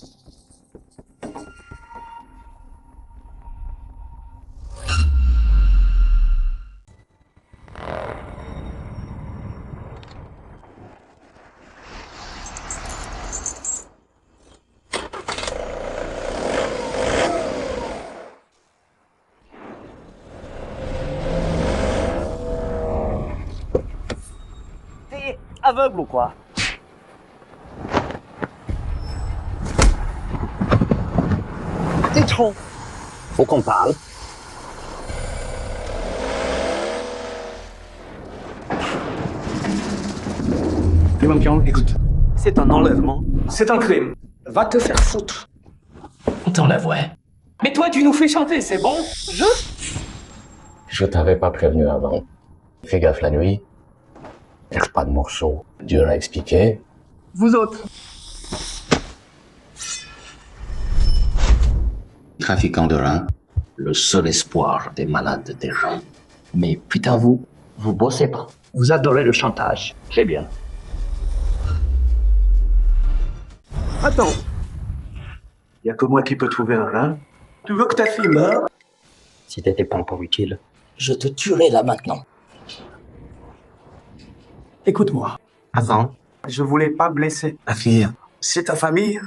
T'es aveugle ou quoi? T'es trop. Faut qu'on parle. Li Wenqiang, écoute, c'est un enlèvement, c'est un crime. Va te faire foutre. On t'enlève, ouais. Mais toi, tu nous fais chanter, c'est bon? Je t'avais pas prévenu avant. Fais gaffe la nuit. Cherche pas de morceaux. Dur à expliquer. Vous autres. Trafiquant de reins, le seul espoir des malades des gens. Mais putain vous bossez pas. Vous adorez le chantage. C'est bien. Attends. Y a que moi qui peux trouver un rein. Tu veux que ta fille meure? Si t'étais pas encore utile. Je te tuerai là maintenant. Écoute-moi. Avant, je voulais pas blesser ta fille. C'est ta famille.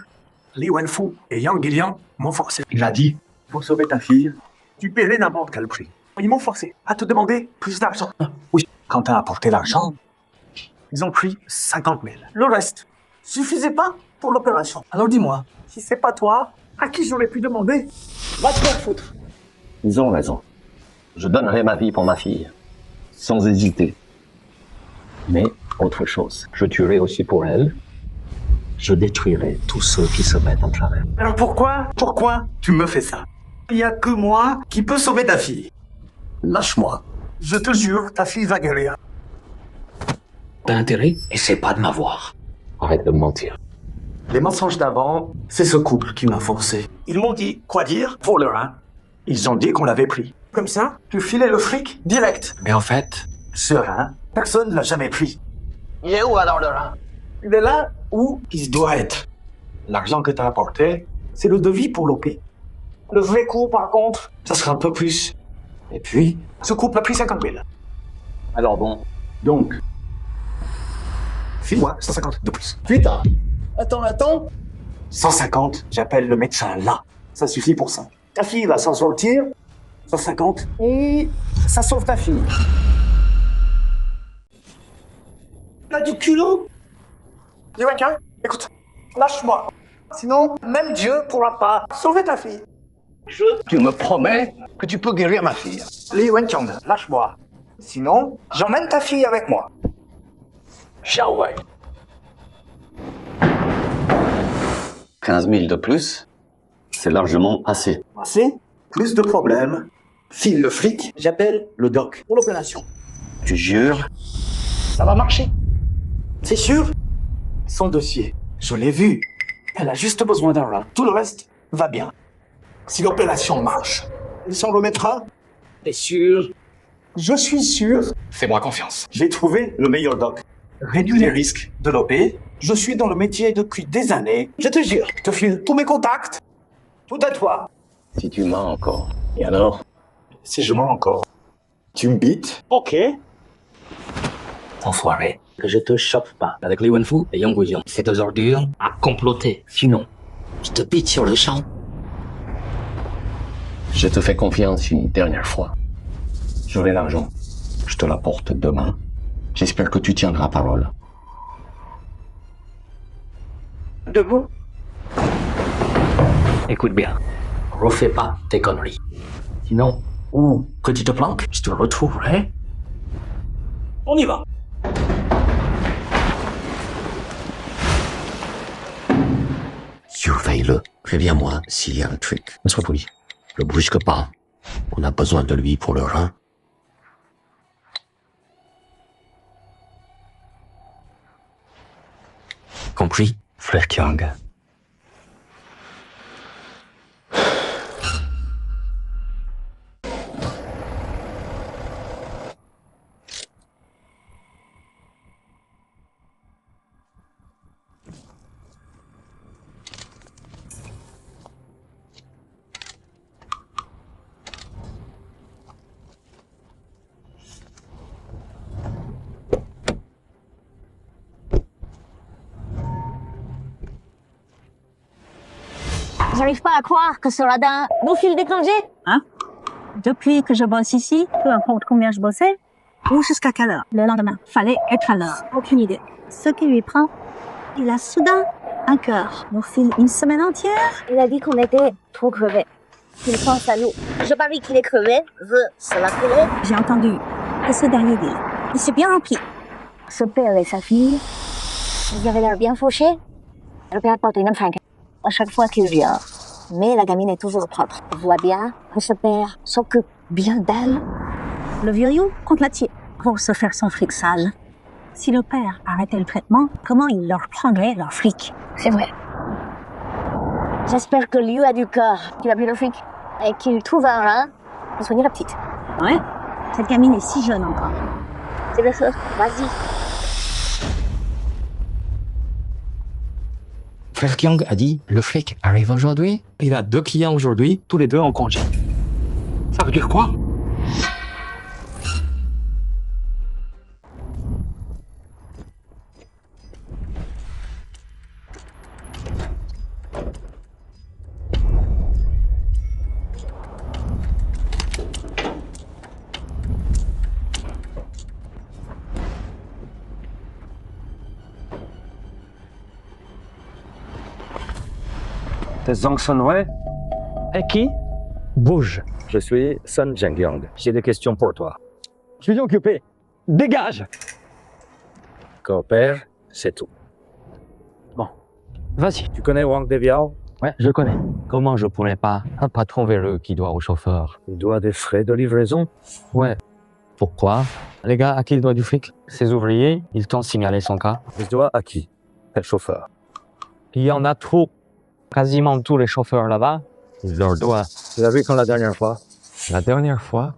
Li Wenfu et Yang Guiliang m'ont forcé. Il a dit, pour sauver ta fille, tu paierais n'importe quel prix. Ils m'ont forcé à te demander plus d'argent. Oui, quand t'as apporté l'argent, ils ont pris 50 000. Le reste suffisait pas pour l'opération. Alors dis-moi, si c'est pas toi, à qui j'aurais pu demander? Va te faire foutre. Ils ont raison. Je donnerai ma vie pour ma fille. Sans hésiter. Mais, autre chose, je tuerai aussi pour elle. Je détruirai tous ceux qui se mettent en travers. Alors pourquoi tu me fais ça? Il y a que moi qui peux sauver ta fille. Lâche-moi. Je te jure, ta fille va guérir. T'as intérêt? Essaie pas de m'avoir. Arrête de me mentir. Les mensonges d'avant, c'est ce couple qui m'a forcé. Ils m'ont dit quoi dire pour le rein. Ils ont dit qu'on l'avait pris. Comme ça, tu filais le fric direct. Mais en fait... Ce rein, personne ne l'a jamais pris. Il est où alors le rein? Il est là où il doit être. L'argent que t'as apporté, c'est le devis pour l'OP. Le vrai coût, par contre, ça sera un peu plus. Et puis, ce couple a pris 50 000. Alors bon. Donc, file-moi 150 de plus. Putain! Attends. 150, j'appelle le médecin là. Ça suffit pour ça. Ta fille va s'en sortir. 150. Et ça sauve ta fille. T'as du culot? Li Wenqiang, écoute, lâche-moi. Sinon, même Dieu pourra pas sauver ta fille. Tu me promets que tu peux guérir ma fille. Li Wenqiang, lâche-moi. Sinon, j'emmène ta fille avec moi. Xiao Wei. 15 000 de plus, c'est largement assez. Assez? Plus de problèmes. File le fric, j'appelle le doc pour l'opération. Tu jures? Ça va marcher. C'est sûr? Son dossier, je l'ai vu. Elle a juste besoin d'un rein. Tout le reste va bien. Si l'opération marche, il s'en remettra. T'es sûr? Je suis sûr. Fais-moi confiance. J'ai trouvé le meilleur doc. Réduis les risques de l'OP. Je suis dans le métier depuis des années. Je te jure, je te file tous mes contacts. Tout à toi. Si tu mens encore. Et alors? Si je mens encore, tu me bites? Ok. Enfoiré, que je te chope pas avec Li Wenfu et Yang Guiliang. Ces deux ordures à comploter. Sinon, je te bite sur le champ. Je te fais confiance une dernière fois. J'aurai l'argent. Je te l'apporte demain. J'espère que tu tiendras parole. Debout. Écoute bien, refais pas tes conneries. Sinon, ou que tu te planques, je te retrouverai. On y va. Surveille-le. Préviens-moi s'il y a un truc. Ne sois poli. Ne brusque pas. On a besoin de lui pour le rein. compris, frère Kiang? J'arrive pas à croire que ce radin nous file déclenché. Hein? Depuis que je bosse ici, peu importe combien je bossais, ou jusqu'à quelle heure, le lendemain, fallait être à l'heure. Aucune idée. Ce qui lui prend, il a soudain un cœur. Nous file une semaine entière. Il a dit qu'on était trop crevés. Il pense à nous. Je parie qu'il est crevé, veut se la couler. J'ai entendu que ce dernier deal, il s'est bien rempli. Ce père et sa fille, ils avaient l'air bien fauchés. Le père porte une fringue à chaque fois qu'il vient. Mais la gamine est toujours propre. On voit bien que ce père s'occupe bien d'elle. Le viriou contre la tire pour se faire son fric sale. Si le père arrêtait le traitement, comment il leur prendrait leur fric? C'est vrai. J'espère que Liu a du cœur, qu'il a pris le fric et qu'il trouve un rein pour soigner la petite. Ouais, cette gamine est si jeune encore. C'est bien sûr, vas-y. Frère Kiang a dit, le flic arrive aujourd'hui. Il a 2 clients aujourd'hui, tous les 2 en congé. Ça veut dire quoi? T'es Zhang Sunwei? Et qui? Bouge. Je suis Sun Zhengyang. J'ai des questions pour toi. Je suis occupé. Dégage! Coopère, c'est tout. Bon, vas-y. Tu connais Wang Debiao? Ouais, je connais. Comment je pourrais pas? Un patron véreux qui doit au chauffeur. Il doit des frais de livraison? Ouais. Pourquoi? Les gars, à qui il doit du fric? Ses ouvriers, ils t'ont signalé son cas. Il doit à qui? Quel chauffeur? Il y en a trop. Quasiment tous les chauffeurs là-bas, ils leur doivent. Tu l'as vu quand la dernière fois? La dernière fois?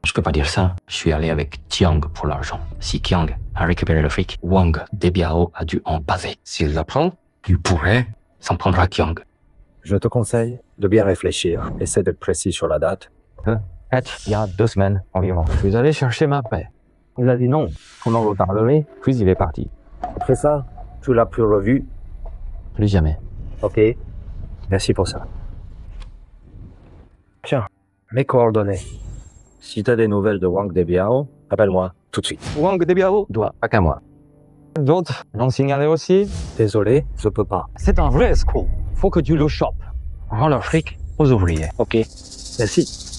Je peux pas dire ça. Je suis allé avec Tiang pour l'argent. Si Kiang a récupéré le fric, Wang Debiao a dû en baser. S'il l'apprend, il pourrait s'en prendre à Kiang. Je te conseille de bien réfléchir. Essaie d'être précis sur la date. Il y a 2 semaines environ. Je suis allé chercher ma paix. Il a dit non, qu'on en reparlerait, puis il est parti. Après ça, tu l'as plus revu? Plus jamais. Ok, merci pour ça. Tiens, mes coordonnées. Si t'as des nouvelles de Wang Debiao, appelle-moi tout de suite. Wang Debiao doit pas qu'à moi. D'autres l'ont signalé aussi. Désolé, je peux pas. C'est un vrai escroc. Faut que tu le chopes. Rends leur fric aux ouvriers. Ok, merci.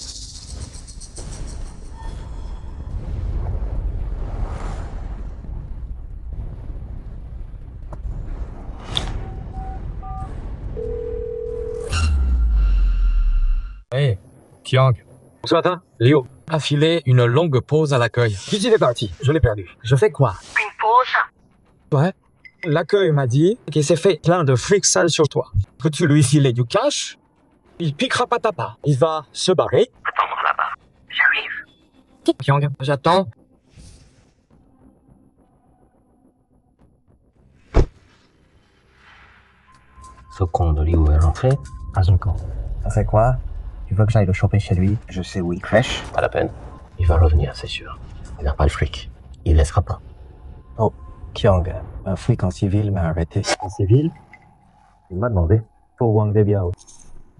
Hey, Kiang. Ce matin, Liu a filé une longue pause à l'accueil. Gigi est parti. Je l'ai perdu. Je fais quoi? Une pause? Ouais. L'accueil m'a dit qu'il s'est fait plein de fric sale sur toi. Que tu lui filer du cash, il piquera pas ta part. Il va se barrer. Attends-moi là-bas. J'arrive. Kiang, j'attends. Ce con de Liu est rentré. Pas encore. Ça fait quoi? Tu veux que j'aille le choper chez lui? Je sais où il crèche. Pas la peine. Il va revenir, c'est sûr. Il n'a pas le fric. Il laissera pas. Oh, Kiang, un flic en civil m'a arrêté. En civil? Il m'a demandé. Pour Wang Debiao.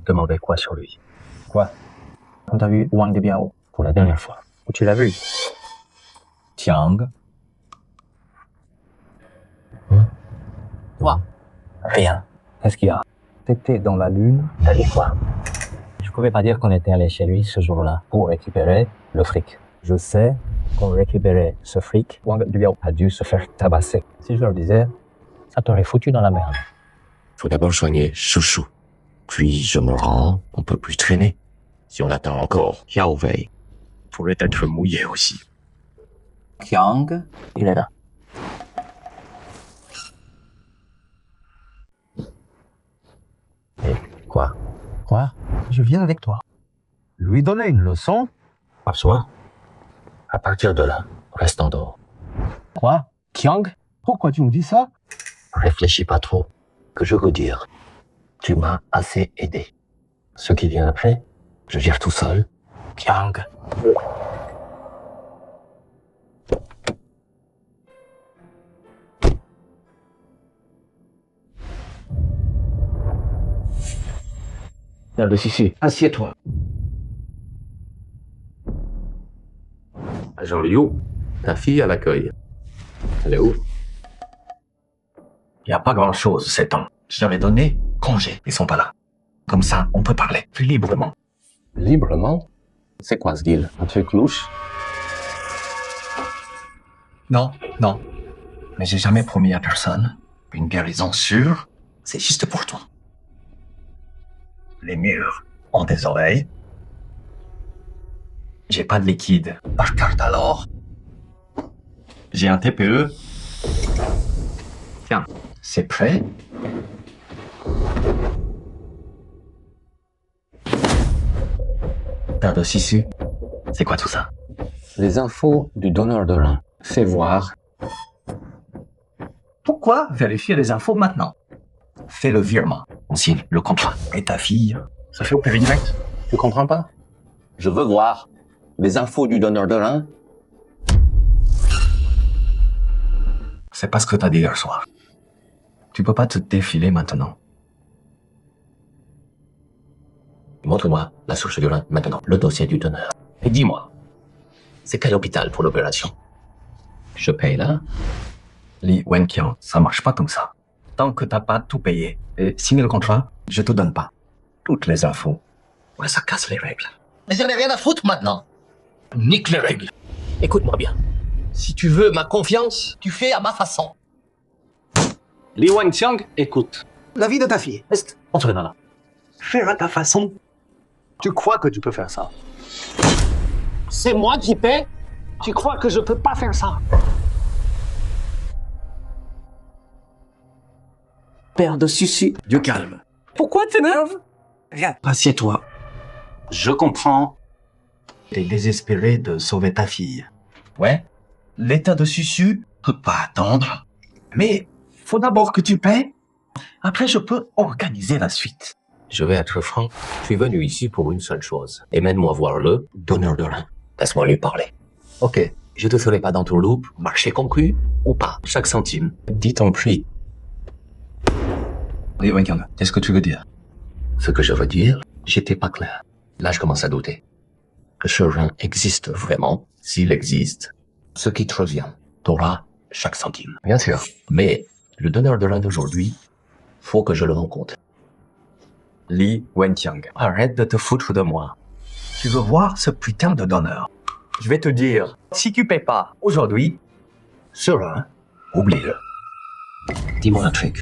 Demandez quoi sur lui? Quoi? Quand t'as vu Wang Debiao? Pour la dernière fois. Où tu l'as vu? Tiang. Quoi? Rien. Qu'est-ce qu'il y a? T'étais dans la lune. T'as dit quoi? Je pouvais pas dire qu'on était allé chez lui ce jour-là pour récupérer le fric. Je sais qu'on récupérait ce fric. Wang Debiao a dû se faire tabasser. Si je leur disais, ça t'aurait foutu dans la merde. Faut d'abord soigner Chouchou. Puis je me rends, on peut plus traîner. Si on attend encore, Yao Wei pourrait être mouillé aussi. Kiang, il est là. Quoi? Je viens avec toi. Lui donner une leçon? Pas besoin. À partir de là, reste en dehors. Quoi? Qiang? Pourquoi tu me dis ça? Réfléchis pas trop. Que je veux dire, tu m'as assez aidé. Ce qui vient après, je gère tout seul. Qiang. Père de Sissi, assieds-toi. Agent Liu, ta fille à l'accueil. Elle est où? Il n'y a pas grand-chose ces temps. Je leur ai donné congé. Ils sont pas là. Comme ça, on peut parler plus librement. Librement? C'est quoi ce deal? Un truc louche? Non. Mais j'ai jamais promis à personne. Une guérison sûre, c'est juste pour toi. Les murs ont des oreilles. J'ai pas de liquide par carte alors. J'ai un TPE. Tiens, c'est prêt. Père de Sissu, c'est quoi tout ça? Les infos du donneur de rein. Fais voir. Pourquoi vérifier les infos maintenant? Fais le virement. On signe le contrat. Et ta fille, ça fait au péril direct. Tu comprends pas? Je veux voir les infos du donneur de rein. C'est pas ce que t'as dit hier soir. Tu peux pas te défiler maintenant. Montre-moi la source du rein maintenant, le dossier du donneur. Et dis-moi, c'est quel hôpital pour l'opération? Je paye là? Li Wenqiang, ça marche pas comme ça. Tant que t'as pas tout payé et signé le contrat, je te donne pas toutes les infos. Ouais, ça casse les règles. Mais j'en ai rien à foutre maintenant. Nique les règles. Écoute-moi bien. Si tu veux ma confiance, tu fais à ma façon. Li Wenqiang, écoute. La vie de ta fille. Reste entre les nanas. Fais à ta façon. Tu crois que tu peux faire ça? C'est moi qui paie? Tu crois que je peux pas faire ça? Père de Sissi. Dieu calme. Pourquoi t'énerves? Viens, assieds-toi. Je comprends. T'es désespéré de sauver ta fille. Ouais, l'état de Sissu peut pas attendre. Mais faut d'abord que tu paies. Après, je peux organiser la suite. Je vais être franc. Je suis venu ici pour une seule chose. Et mène-moi voir le donneur de rein. Laisse-moi lui parler. Ok, je te ferai pas d'entourloupe, marché conclu ou pas. Chaque centime. Dis ton prix. Li Wenqiang, qu'est-ce que tu veux dire? Ce que je veux dire, j'étais pas clair. Là, je commence à douter. Que ce rein existe vraiment, s'il existe, ce qui te revient, t'auras chaque centime. Bien sûr. Mais le donneur de rein d'aujourd'hui, faut que je le rencontre. Li Wenqiang, arrête de te foutre de moi. Tu veux voir ce putain de donneur? Je vais te dire, si tu paies pas aujourd'hui, ce rein, oublie-le. Dis-moi un truc.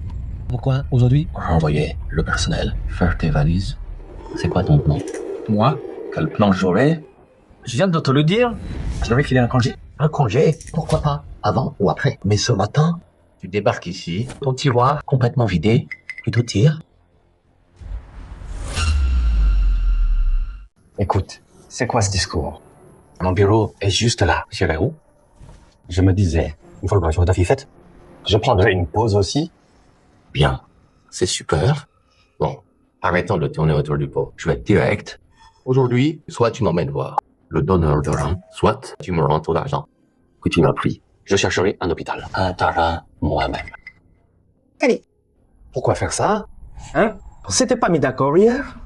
Pourquoi aujourd'hui? Renvoyer le personnel, faire tes valises. C'est quoi ton plan? Moi, quel plan j'aurai? Je viens de te le dire. Je vais filer un congé. Un congé? Pourquoi pas? Avant ou après? Mais ce matin, tu débarques ici, ton tiroir complètement vidé, tu te tires. Écoute, c'est quoi ce discours? Mon bureau est juste là. J'irai où? Je me disais, une fois l'opération de ta fille faite, je prendrai une pause aussi. Bien, c'est super. Bon, arrêtons de tourner autour du pot. Je vais être direct. Aujourd'hui, soit tu m'emmènes voir le donneur de rein, soit tu me rends tout l'argent que tu m'as pris. Je chercherai un hôpital. Un terrain moi-même. Allez. Pourquoi faire ça? Hein? On s'était pas mis d'accord hier?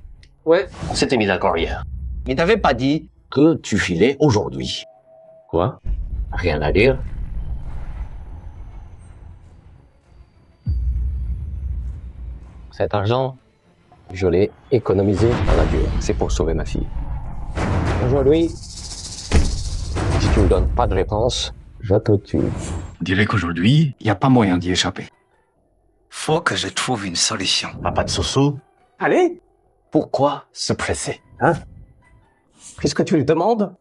Ouais, on s'était mis d'accord hier. Mais t'avais pas dit que tu filais aujourd'hui. Quoi? Rien à dire. Cet argent, je l'ai économisé dans la dure. C'est pour sauver ma fille. Aujourd'hui, si tu me donnes pas de réponse, je te tue. On dirait qu'aujourd'hui, il n'y a pas moyen d'y échapper. Faut que je trouve une solution. Papa de Soso. Allez! Pourquoi se presser, hein? Qu'est-ce que tu lui demandes?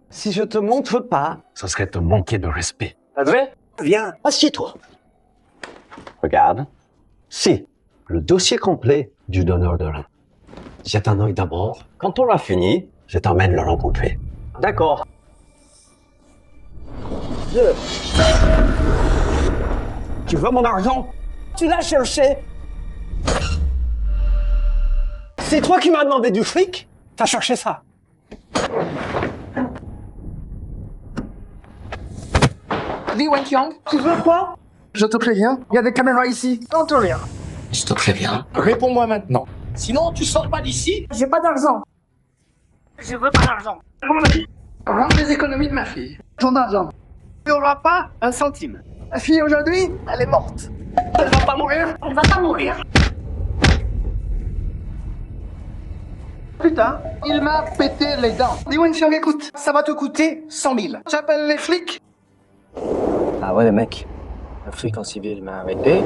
Si je te montre pas... Ce serait te manquer de respect. Adrien, viens, assieds-toi. Regarde. C'est le dossier complet du donneur de rein. J'attends d'abord. Quand on aura fini, je t'emmène le rencontrer. D'accord. Tu veux mon argent? Tu l'as cherché? C'est toi qui m'as demandé du fric? T'as cherché ça? Li Wenqiang, Tu veux quoi? je te préviens, il y a des caméras ici. N'entre rien. Je te préviens. Réponds-moi maintenant. Sinon, tu sors pas d'ici. J'ai pas d'argent. Je veux pas d'argent. Rends les économies de ma fille. Ton argent. Il n'y aura pas un centime. Ma fille, aujourd'hui, elle est morte. Elle va pas mourir. Elle va pas mourir. Putain, il m'a pété les dents. Li Wenqiang, écoute, ça va te coûter 100 000. J'appelle les flics. Ah ouais, mec. Un flic en civil m'a arrêté.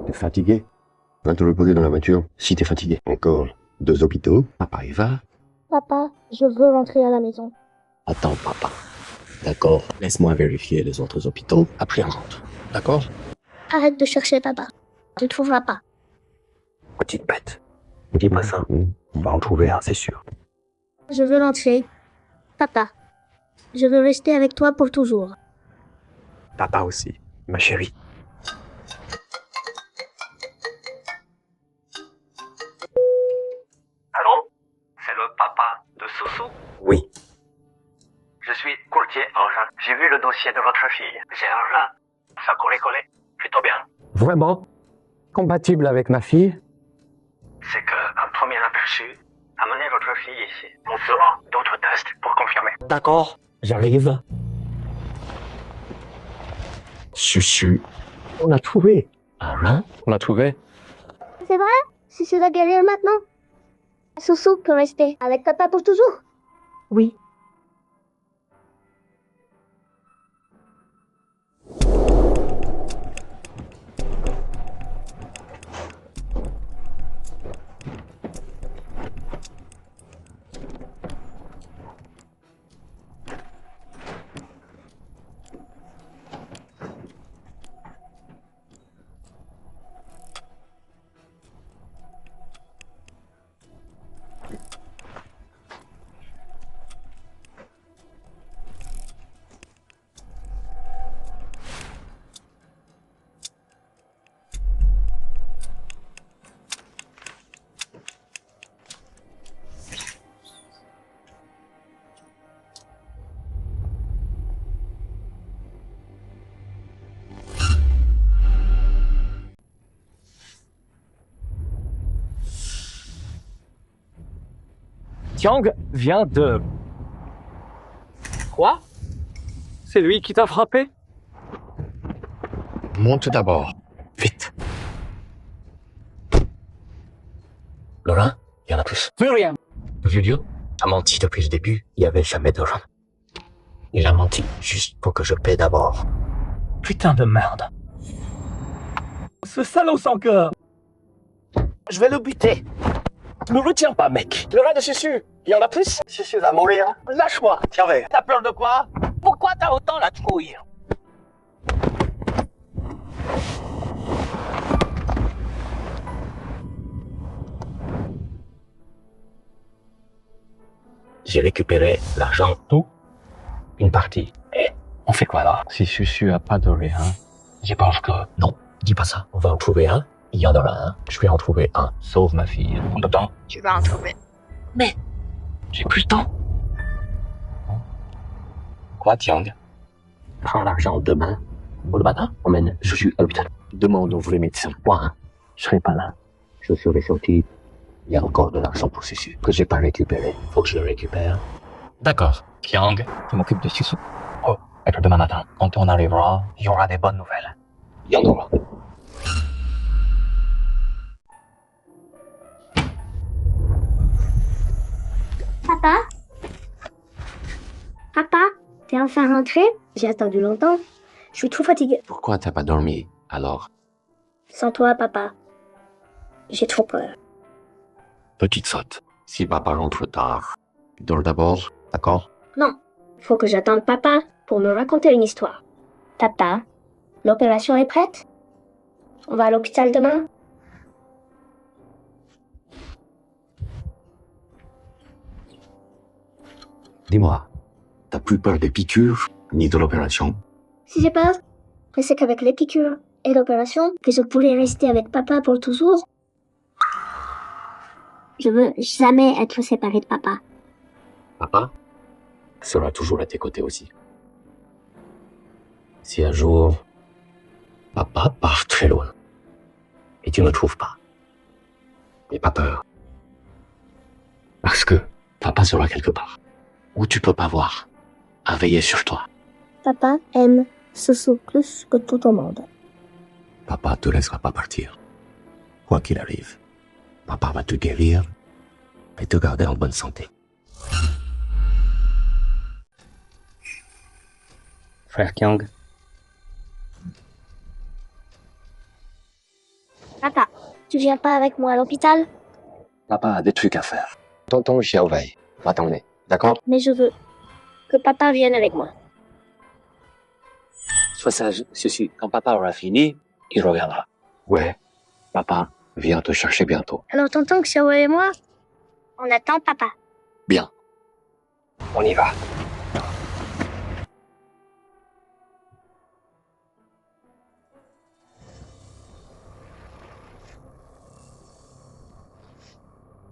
T'es fatigué? Va te reposer dans la voiture si t'es fatigué. Encore 2 hôpitaux. Papa y va. Papa, je veux rentrer à la maison. Attends, papa. D'accord. Laisse-moi vérifier les autres hôpitaux. Après, on rentre. D'accord? Arrête de chercher papa. Tu ne trouveras pas. Petite bête. Ne dis pas ça. On va en trouver un, c'est sûr. Je veux rentrer. Papa, je veux rester avec toi pour toujours. Papa aussi, ma chérie. Allô? C'est le papa de Soussou? Oui. Je suis courtier argent. J'ai vu le dossier de votre fille. J'ai argent. Ça collé. Plutôt bien. Vraiment? Compatible avec ma fille? C'est qu'un premier aperçu, amenez votre fille ici. On fera d'autres tests pour confirmer. D'accord, j'arrive. Chuchu. On l'a trouvé. Hein? On l'a trouvé. C'est vrai? Si c'est la guerrière maintenant? Soussou peut rester avec papa pour toujours? Oui. Tiang vient de... Quoi? C'est lui qui t'a frappé? Monte d'abord. Vite. Laurent, il y en a plus. Plus rien. Le vieux Dieu a menti depuis le début. Il n'y avait jamais d'argent. Il a menti juste pour que je paie d'abord. Putain de merde. Ce salaud sans cœur. Je vais le buter. Ne retiens pas, mec. Le rat de Susu, il y en a plus? Susu va mourir. Lâche-moi. Tiens, vais. T'as peur de quoi? Pourquoi t'as autant la trouille? J'ai récupéré l'argent. Tout? Une partie. Et on fait quoi là? Si Susu a pas de rien, je pense que... Non, dis pas ça. On va en trouver un. Il y en aura un. Je vais en trouver un. Sauve ma fille. En de temps? Tu vas en trouver. Mais j'ai plus le temps. Quoi, Tiang? Prends l'argent demain. Au matin, emmène Juju à l'hôpital. Demande au vrai médecin. Moi, hein, je serai pas là. Je serai sorti. Il y a encore de l'argent pour Susu que j'ai pas récupéré. Faut que je le récupère. D'accord. Tiang, tu m'occupes de Susu. Oh, et puis demain matin, quand on arrivera, il y aura des bonnes nouvelles. Il y en aura. Papa, Papa, t'es enfin rentré? J'ai attendu longtemps. Je suis trop fatiguée. Pourquoi t'as pas dormi, alors? Sans toi, papa. J'ai trop peur. Petite sotte. Si papa rentre tard, dors d'abord, d'accord? Non, faut que j'attende papa pour me raconter une histoire. Tata, l'opération est prête? On va à l'hôpital demain? Dis-moi, t'as plus peur des piqûres, ni de l'opération? Si j'ai peur, mais c'est qu'avec les piqûres et l'opération, que je pourrais rester avec papa pour toujours. Je veux jamais être séparée de papa. Papa sera toujours à tes côtés aussi. Si un jour, papa part très loin, et tu ne le trouves pas, n'aie pas peur. Parce que papa sera quelque part, où tu peux pas voir, à veiller sur toi. Papa aime Soussou plus que tout au monde. Papa te laissera pas partir. Quoi qu'il arrive, papa va te guérir et te garder en bonne santé. Frère Kyung, Papa, tu viens pas avec moi à l'hôpital? Papa a des trucs à faire. Tonton Xiao Wei va t'emmener, d'accord? Mais je veux que papa vienne avec moi. Sois sage, Susu. Quand papa aura fini, il reviendra. Ouais, papa vient te chercher bientôt. Alors tonton Xiao et moi, on attend papa. Bien. On y va.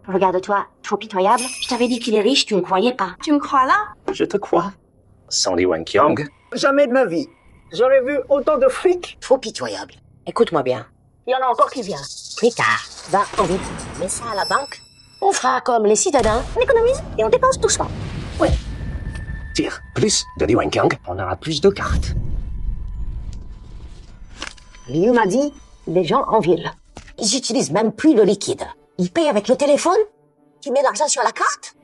Regarde-toi, trop pitoyable. Je t'avais dit qu'il est riche, tu ne croyais pas. Tu me crois là? Je te crois. Sans Li Wenqiang, Jamais de ma vie. J'aurais vu autant de fric. Trop pitoyable. Écoute-moi bien. Il y en a encore qui viennent. Plus tard, va en vite. Mets ça à la banque. On fera comme les citadins. On économise et on dépense doucement. Oui. tire plus de Li Wenqiang, on aura plus de cartes. Liu m'a dit, les gens en ville, ils utilisent même plus le liquide. Ils payent avec le téléphone. Tu mets l'argent sur la carte.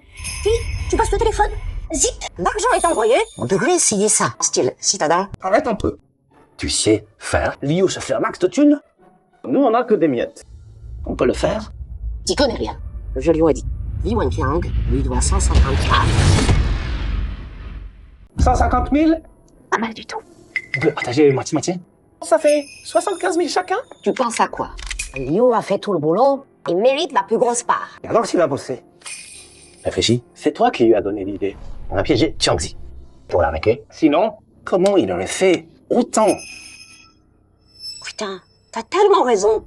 Puis, tu passes le téléphone. Zip, l'argent est envoyé. On devrait essayer ça. Style citadin. Arrête un peu. Tu sais faire Liu se fait un max de thunes? Nous, on a que des miettes. On peut le faire? Tu connais rien. Je lui ai dit. Li Wenqiang lui doit 150 cartes. 150 000? Pas mal du tout. On peut partager moitié-moitié? Ça fait 75 000 chacun? Tu penses à quoi? Liu a fait tout le boulot. Il mérite la plus grosse part. Et alors, s'il va bosser? Réfléchis, c'est toi qui lui as donné l'idée. On a piégé Tiangzi pour l'arnaquer. Sinon, comment il aurait fait autant? Putain, t'as tellement raison.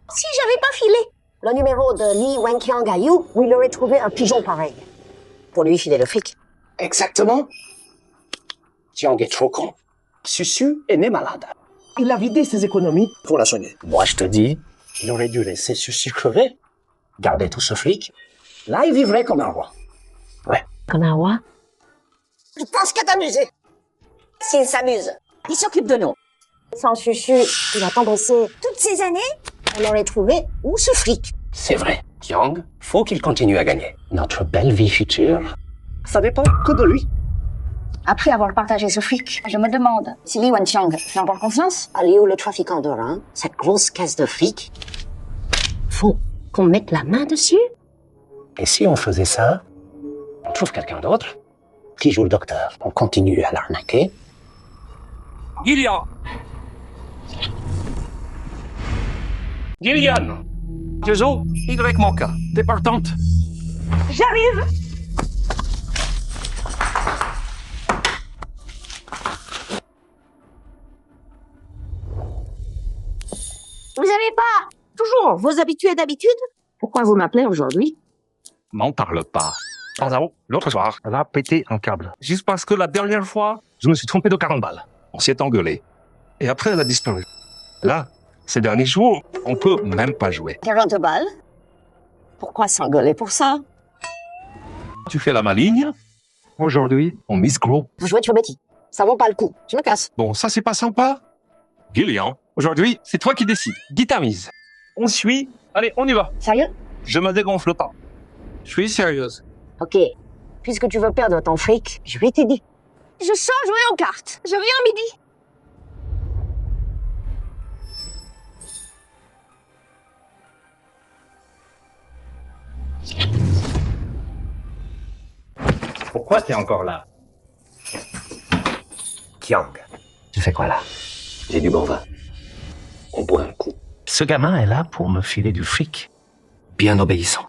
Si j'avais pas filé le numéro de Li Wenqiang à Yu, où il aurait trouvé un pigeon pareil. Pour lui filer le fric. Exactement. Tiang est trop con. Susu est né malade. Il a vidé ses économies Pour la soigner. Moi, je te dis, il aurait dû laisser Susu crever, garder tout ce fric. Là, il vivrait comme un roi. Ouais. Comme un roi? Je pense qu'à t'amuser. S'il s'amuse, il s'occupe de nous. Sans Chuchu, il a tant bossé toutes ces années, on aurait trouvé où ce fric. C'est vrai. Tiang, faut qu'il continue à gagner. Notre belle vie future, ça dépend que de lui. Après avoir partagé ce fric, je me demande si Li Wenqiang fait encore confiance. À Liu, le trafiquant d'or, hein, cette grosse caisse de fric, faut qu'on mette la main dessus. Et si on faisait ça, on trouve quelqu'un d'autre qui joue le docteur. On continue à l'arnaquer. Gillian! Gillian! Jozo, Y manqua. T'es partante? J'arrive! Vous avez pas toujours vos habitués d'habitude? Pourquoi vous m'appelez aujourd'hui? M'en parle pas. Tanzao, l'autre soir, elle a pété un câble. Juste parce que la dernière fois, je me suis trompé de 40 balles. On s'est engueulé. Et après, elle a disparu. Là, ces derniers jours, on peut même pas jouer. 40 balles? Pourquoi s'engueuler pour ça? Tu fais la maligne? Aujourd'hui, on mise gros. Vous jouez trop bêtis. Ça vaut pas le coup. Je me casse. Bon, ça c'est pas sympa. Gillian, aujourd'hui, c'est toi qui décides. Dis ta mise. On suit. Allez, on y va. Sérieux? Je me dégonfle pas. Je suis sérieuse. Ok. Puisque tu veux perdre ton fric, je vais t'aider. Je sors jouer aux cartes. Je reviens à midi. Pourquoi t'es encore là? Kiang, tu fais quoi là? J'ai du bon vin. On boit un coup. Ce gamin est là pour me filer du fric. Bien obéissant.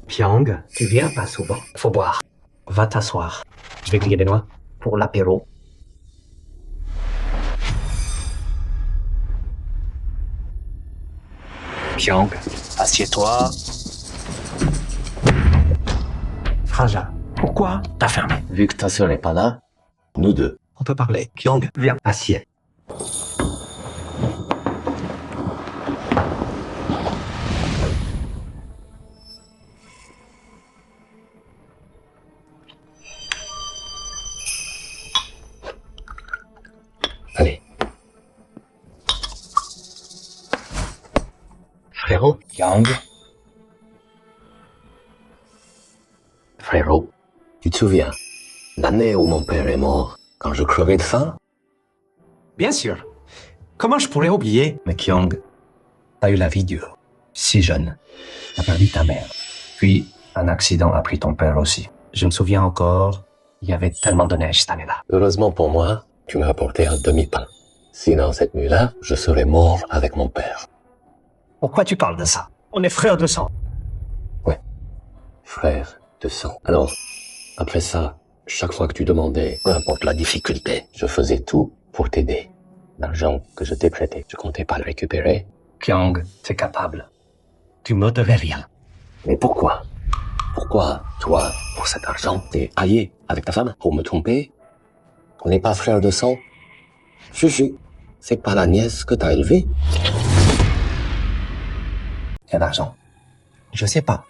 Piang, tu viens pas souvent. Faut boire. Va t'asseoir. Je vais griller des noix pour l'apéro. Piang, assieds-toi. Fraja, pourquoi t'as fermé? Vu que ta sœur n'est pas là, nous deux, On peut parler. Kiang, viens, assieds. Allez. Frérot, Kiang. Frérot, tu te souviens, l'année où mon père est mort, quand je crevais de faim? Bien sûr. Comment je pourrais oublier? Mais Kiang, t'as eu la vie dure. Si jeune. T'as perdu ta mère. Puis, un accident a pris ton père aussi. Je me souviens encore, il y avait tellement de neige cette année-là. Heureusement pour moi, tu m'as apporté un demi-pain. Sinon, cette nuit-là, je serais mort avec mon père. Pourquoi tu parles de ça? On est frères de sang. Frère de sang. Alors, après ça, chaque fois que tu demandais, peu importe la difficulté, je faisais tout pour t'aider. L'argent que je t'ai prêté, je comptais pas le récupérer. Kiang, t'es capable. Tu me devais rien. Mais pourquoi? Pourquoi, toi, pour cet argent, t'es allié avec ta femme pour me tromper? On n'est pas frères de sang? Chuchu, c'est pas la nièce que t'as élevée? Quel argent? Je sais pas.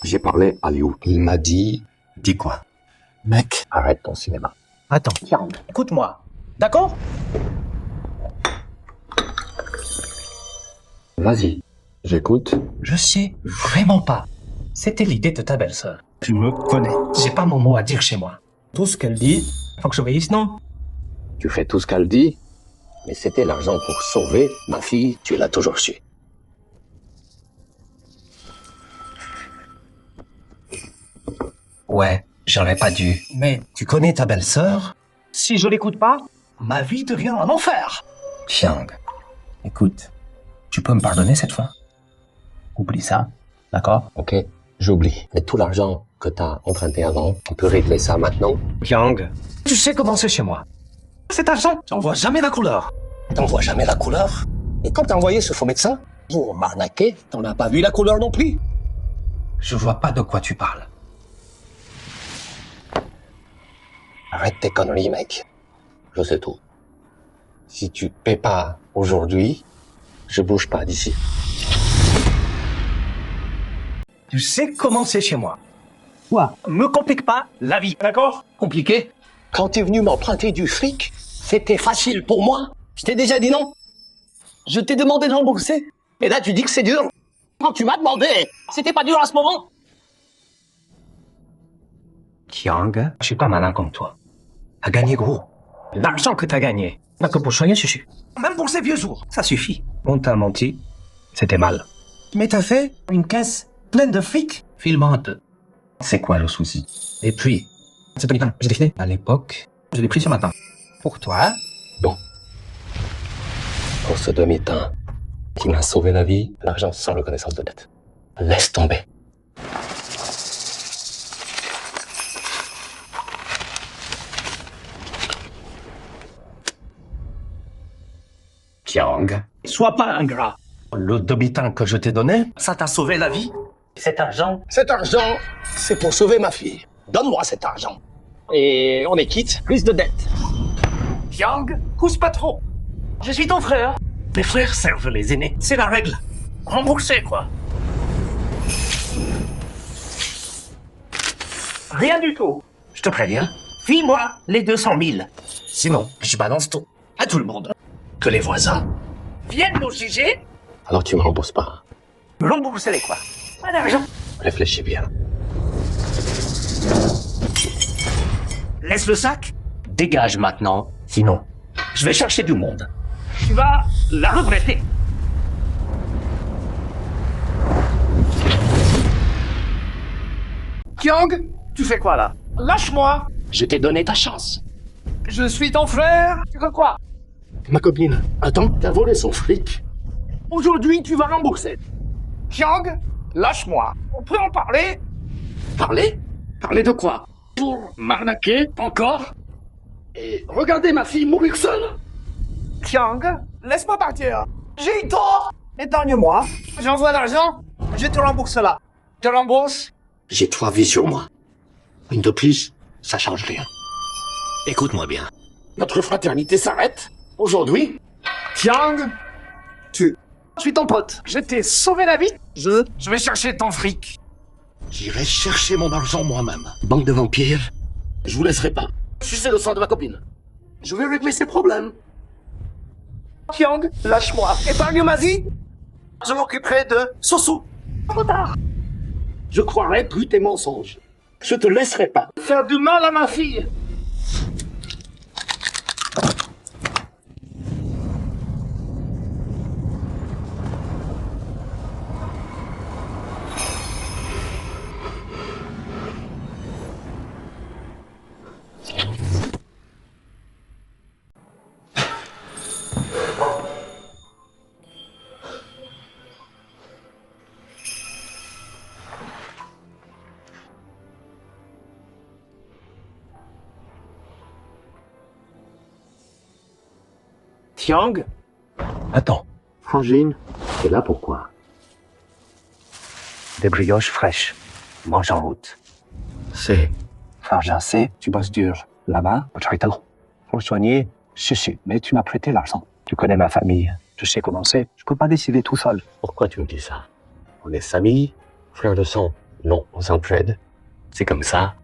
J'ai parlé à Liu. Il m'a dit... Dis quoi? Mec. Arrête ton cinéma. Attends. Écoute-moi. D'accord? Vas-y. J'écoute. Je sais vraiment pas. C'était l'idée de ta belle-sœur. Tu me connais. J'ai pas mon mot à dire chez moi. Tout ce qu'elle dit, faut que j'obéisse, non? Tu fais tout ce qu'elle dit, mais c'était l'argent pour sauver ma fille, tu l'as toujours su. Ouais, j'aurais pas dû. Mais tu connais ta belle-sœur? Si je l'écoute pas, ma vie devient un enfer. Kiang, écoute, tu peux me pardonner cette fois? Oublie ça, d'accord? Ok, j'oublie. Mais tout l'argent que t'as emprunté avant, on peut régler ça maintenant. Kiang, tu sais comment c'est chez moi. Cet argent, j'en vois jamais la couleur. T'en vois jamais la couleur? Et quand t'as envoyé ce faux médecin pour m'arnaquer, t'en as pas vu la couleur non plus? Je vois pas de quoi tu parles. Arrête tes conneries, mec. Je sais tout. Si tu paies pas aujourd'hui, je bouge pas d'ici. Tu sais comment c'est chez moi. Quoi? Me complique pas la vie, d'accord? Compliqué? Quand t'es venu m'emprunter du fric, c'était facile pour moi. Je t'ai déjà dit non. Je t'ai demandé de rembourser. Et là, tu dis que c'est dur. Quand tu m'as demandé, c'était pas dur à ce moment. Kiang, je suis pas malin comme toi. T'as gagné gros. L'argent que t'as gagné n'a que pour soigner Chuchu. Même pour ces vieux jours, ça suffit. On t'a menti, c'était mal. Mais t'as fait une caisse pleine de fric. File-moi un peu. C'est quoi le souci? Et puis, c'est demi-pain, je l'ai fini. À l'époque, je l'ai pris ce matin. Pour toi? Bon. Pour ce demi-temps qui m'a sauvé la vie, l'argent sans reconnaissance de dette. Laisse tomber. Kiang, sois pas ingrat. Le demi-temps que je t'ai donné, ça t'a sauvé la vie. Cet argent, c'est pour sauver ma fille. Donne-moi cet argent. Et on est quitte, plus de dettes. Kiang, pousse pas trop. Je suis ton frère. Les frères servent les aînés. C'est la règle. Rembourser, quoi. Rien du tout. Je te préviens. File-moi les 200 000. Sinon, je balance tout. À tout le monde. Que les voisins viennent nous juger. Alors tu me rembourses pas. Me rembourser les quoi? Pas d'argent. Réfléchis bien. laisse le sac. Dégage maintenant, sinon, je vais chercher du monde. Tu vas la regretter. Kyang, tu fais quoi là? Lâche-moi! Je t'ai donné ta chance. Je suis ton frère! Tu veux quoi? Ma copine, attends, t'as volé son fric. Aujourd'hui, tu vas rembourser. Kyang, lâche-moi. On peut en parler? Parler? Parler de quoi? Pour m'arnaquer, encore? Et regardez ma fille mourir seule? Kyang, laisse-moi partir. J'ai eu tort. Épargne-moi. J'envoie l'argent. Je te rembourse là. Je te rembourse. J'ai 3 vies sur moi. Une de plus, ça change rien. Écoute-moi bien. Notre fraternité s'arrête aujourd'hui. Kyang, je suis ton pote. Je t'ai sauvé la vie. Je vais chercher ton fric. J'irai chercher mon argent moi-même. Bande de vampires, je vous laisserai pas. Sucez le sang de ma copine. Je vais régler ses problèmes. Kyang, lâche-moi. Épargne ma vie. Je m'occuperai de Soso. Trop tard. Je croirai plus tes mensonges. Je te laisserai pas. Faire du mal à ma fille. Kyang? Attends. Frangine, t'es là pourquoi? Des brioches fraîches. Mange en route. C'est... Frangin, c'est, tu bosses dur. Là-bas, au Charital. Pour le soigner, chuchu. Mais tu m'as prêté l'argent. Tu connais ma famille. Je sais comment c'est. Je peux pas décider tout seul. Pourquoi tu me dis ça? On est famille, frères de sang. Non, on s'entraide. C'est comme ça.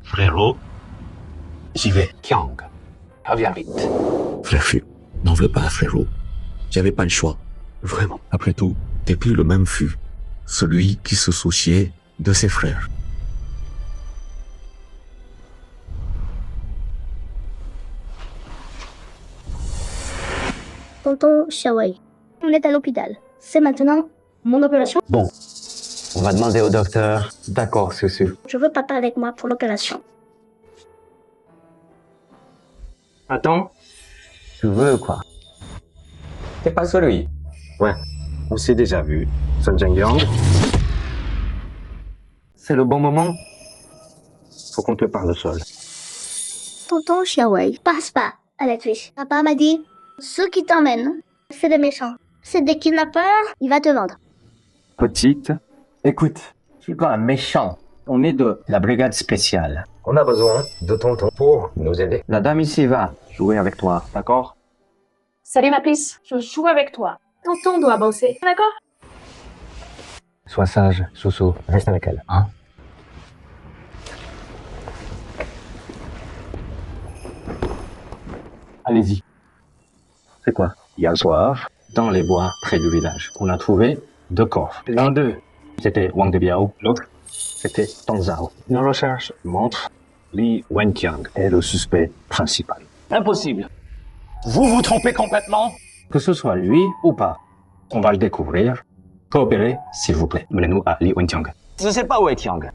Frérot, j'y vais. Kyang, reviens vite. Frère Fu, n'en veux pas, frérot. J'avais pas le choix. Vraiment. Après tout, t'es plus le même Fu. Celui qui se souciait de ses frères. Tonton Xiaowei, on est à l'hôpital. C'est maintenant mon opération. Bon, on va demander au docteur. D'accord, Susu. Je veux papa avec moi pour l'opération. Attends. Tu veux quoi? T'es pas celui. Ouais, on s'est déjà vu. Sun Zhengyang. C'est le bon moment? Faut qu'on te parle seul. Tonton Xiaowei, passe pas à la Twitch. Papa m'a dit, ceux qui t'emmènent, c'est des méchants. C'est des kidnappeurs, il va te vendre. Petite, écoute, je suis pas un méchant. On est de la brigade spéciale. On a besoin de tonton pour nous aider. La dame ici va jouer avec toi, d'accord? Salut ma puce, je joue avec toi. Tonton doit bosser, d'accord? Sois sage, Susu. Reste avec elle, hein? Allez-y. C'est quoi? Hier soir, dans les bois près du village, on a trouvé 2 corps. L'un d'eux, c'était Wang de Biao, l'autre, c'était Tang Zhao. Nos recherches montrent Li Wenqiang est le suspect principal. Impossible. Vous vous trompez complètement. Que ce soit lui ou pas, on va le découvrir. Coopérez, s'il vous plaît. Menez-nous à Li Wenqiang. Je sais pas où est Kyang.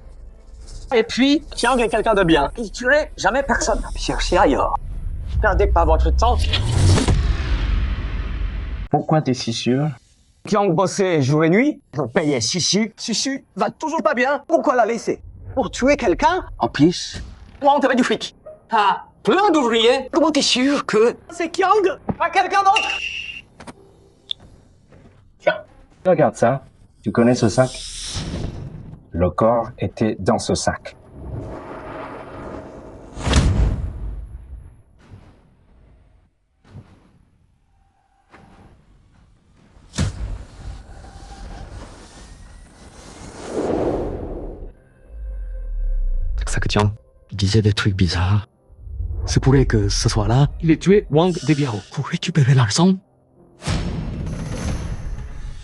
Et puis, Kyang est quelqu'un de bien. Il tuerait jamais personne. Cherchez ailleurs. Perdez pas votre temps. Pourquoi t'es si sûr? Kyang bossait jour et nuit. Je payais Susu. Susu va toujours pas bien. Pourquoi la laisser? Pour tuer quelqu'un? En plus, Pour enterrer du fric. T'as plein d'ouvriers. Comment t'es sûr que c'est Kyang? Pas quelqu'un d'autre? Tiens, regarde ça. Tu connais ce sac? Le corps était dans ce sac. Tiang disait des trucs bizarres. C'est pourrait que ce soir-là, il ait tué Wang de Biao pour récupérer l'argent.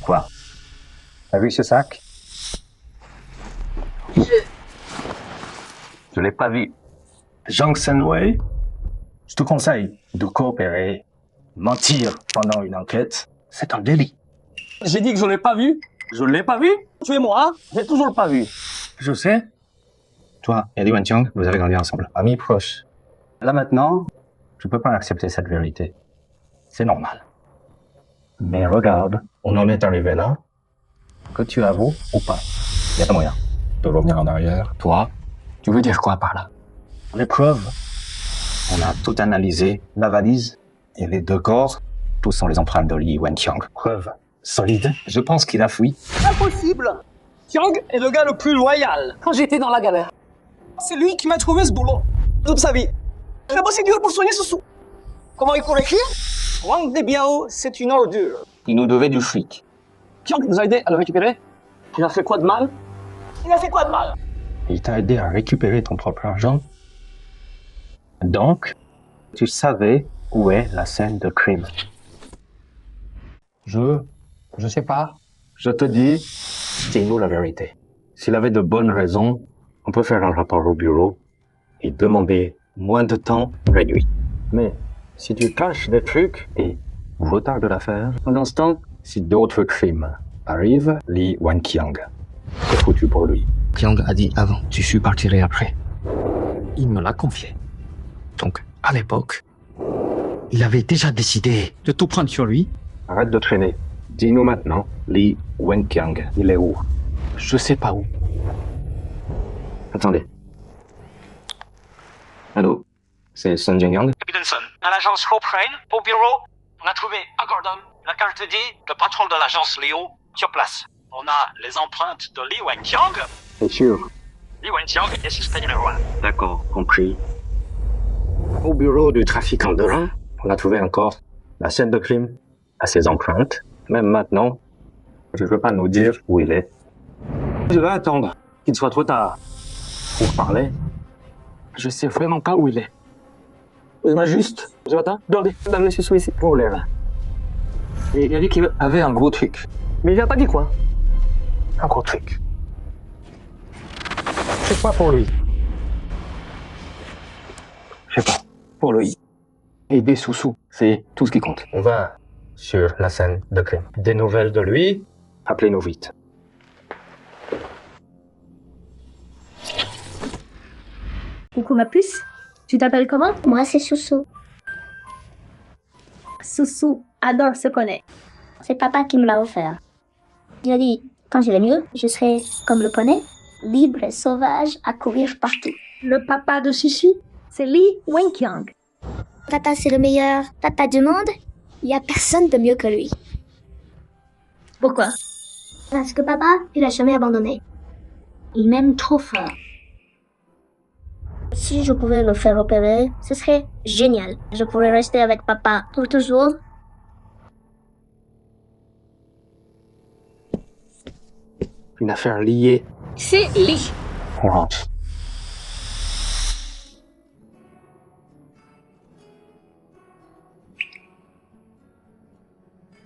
Quoi? T'as vu ce sac? Je l'ai pas vu. Zhang Senwei, je te conseille de coopérer. Mentir pendant une enquête, c'est un délit. J'ai dit que je l'ai pas vu. Je l'ai pas vu. Tu es moi, j'ai toujours pas vu. Je sais. Toi et Li Wenqiang, vous avez grandi ensemble, amis proches. Là maintenant, je peux pas accepter cette vérité. C'est normal. Mais regarde, on en est arrivé là. Que tu avoues ou pas, il y a pas moyen de revenir en arrière. Toi, tu veux dire quoi par là? Les preuves. On a tout analysé, la valise et les 2 corps. Tous sont les empreintes de Li Wenqiang. Preuve solide. Je pense qu'il a fui. Impossible. Qiang est le gars le plus loyal. Quand j'étais dans la galère, c'est lui qui m'a trouvé ce boulot. Toute sa vie. J'ai bossé dur pour soigner Susu. Comment il faut l'écrire? Wang Debiao, c'est une ordure. Il nous devait du fric. Qiang nous a aidé à le récupérer. Il a fait quoi de mal? Il a fait quoi de mal? Il t'a aidé à récupérer ton propre argent. Donc, tu savais où est la scène de crime. Je sais pas. Je te dis, dis-nous la vérité. S'il avait de bonnes raisons, on peut faire un rapport au bureau et demander moins de temps réduit. Mais si tu caches des trucs et retardes l'affaire, pendant ce temps, si d'autres crimes arrivent, Li Wenqiang, c'est foutu pour lui. Qiang a dit avant, Susu partirait après. Il me l'a confié. Donc, à l'époque, il avait déjà décidé de tout prendre sur lui. Arrête de traîner. Dis-nous maintenant, Li Wenqiang, il est où? Je sais pas où. Attendez. Allô? C'est Sun Jingyang? Capitaine Sun, à l'agence Hoprine, au bureau, on a trouvé à Gordon la carte dit le patron de l'agence Léo sur place. On a les empreintes de Li Wenqiang. C'est sûr. Li Wenqiang est suspect numéro 1. D'accord, compris. Au bureau du trafiquant de rein, on a trouvé encore la scène de crime à ses empreintes. Même maintenant, je ne veux pas nous dire où il est. Je vais attendre qu'il soit trop tard pour parler. Je sais vraiment pas où il est. Il m'a juste, ce matin, dans le Susu ici, pour les reins. Et il a dit qu'il avait un gros truc. Mais il a pas dit quoi. Un gros truc. C'est quoi pour lui? Je sais pas. Pour lui. Et des sous-sous, c'est tout ce qui compte. On va sur la scène de crime. Des nouvelles de lui, appelez-nous vite. Coucou ma puce, tu t'appelles comment? Moi c'est Susu. Susu adore se connaître. C'est papa qui me l'a offert. Il a dit, quand j'irai mieux, je serai comme le poney, libre et sauvage à courir partout. Le papa de Susu, c'est Li Wenqiang. Tata c'est le meilleur papa du monde. Il y a personne de mieux que lui. Pourquoi? Parce que papa, il a jamais abandonné. Il m'aime trop fort. Si je pouvais le faire opérer, ce serait génial. Je pourrais rester avec papa pour toujours. Une affaire liée. C'est Li. On rentre.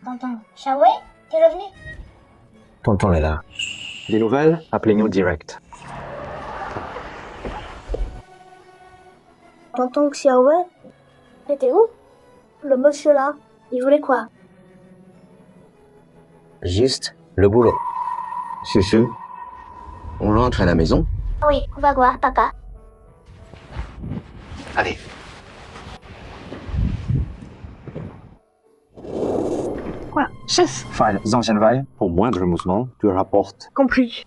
Tonton, Shaoui, t'es revenu? Tonton est là. Des nouvelles? Appelez-nous direct. Tonton Xiaowei? T'étais où? Le monsieur là, il voulait quoi? Juste le boulot. Susu, on rentre à la maison? Oui, on va voir papa. Allez. Quoi? Chef? File Zhang Shenwei, au moindre mouvement, tu rapportes. Compris.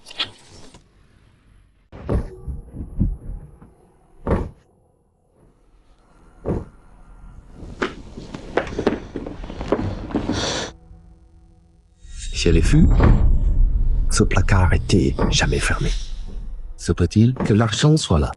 Si elle est fue, ce placard était jamais fermé. Se peut-il que l'argent soit là?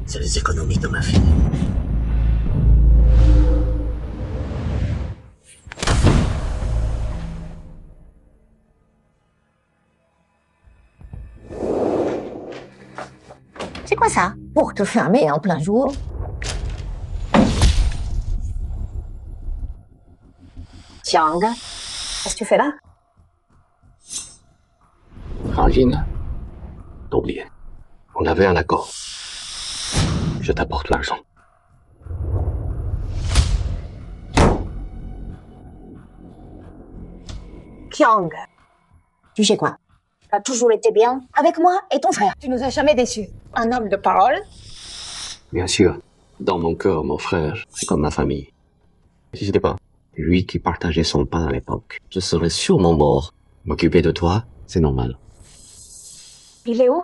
C'est les économies de ma fille. quoi ça? Pour te fermer en plein jour. Tiang, qu'est-ce que tu fais là? Rangine, t'as oublié. On avait un accord. Je t'apporte l'argent. Kiang, tu sais quoi? T'as toujours été bien avec moi et ton frère. Tu nous as jamais déçus. Un homme de parole. Bien sûr, dans mon cœur, mon frère, c'est comme ma famille. Si c'était pas lui qui partageait son pain à l'époque, je serais sûrement mort. M'occuper de toi, c'est normal. Il est où?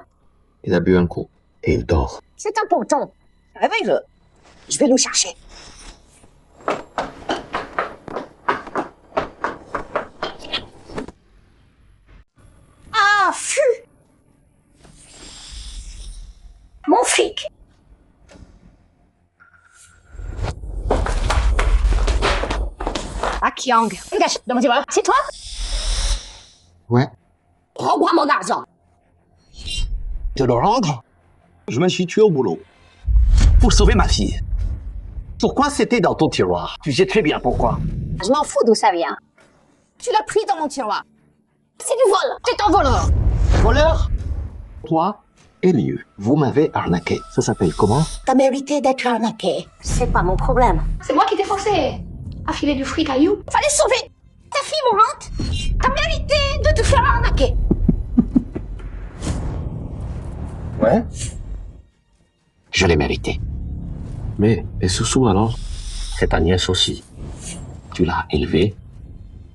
Il a bu un coup et il dort. C'est important. Réveille-le. Je vais le chercher. Ah, fût! Mon fric! Ah, Kiang, dégage, demandez-moi. C'est toi? Ouais. Rends-moi mon argent. Te le rendre? Je me suis tué au boulot. Pour sauver ma fille. Pourquoi c'était dans ton tiroir? Tu sais très bien pourquoi. Je m'en fous d'où ça vient. Tu l'as pris dans mon tiroir. C'est du vol. C'est un voleur. Voleur? Toi et Liu, vous m'avez arnaqué. Ça s'appelle comment? T'as mérité d'être arnaqué. C'est pas mon problème. C'est moi qui t'ai forcé à filer du fric à You. Fallait sauver ta fille mourante. T'as mérité de te faire arnaquer. Ouais. Je l'ai mérité. Mais, et Soussou alors? C'est ta nièce aussi. Tu l'as élevée.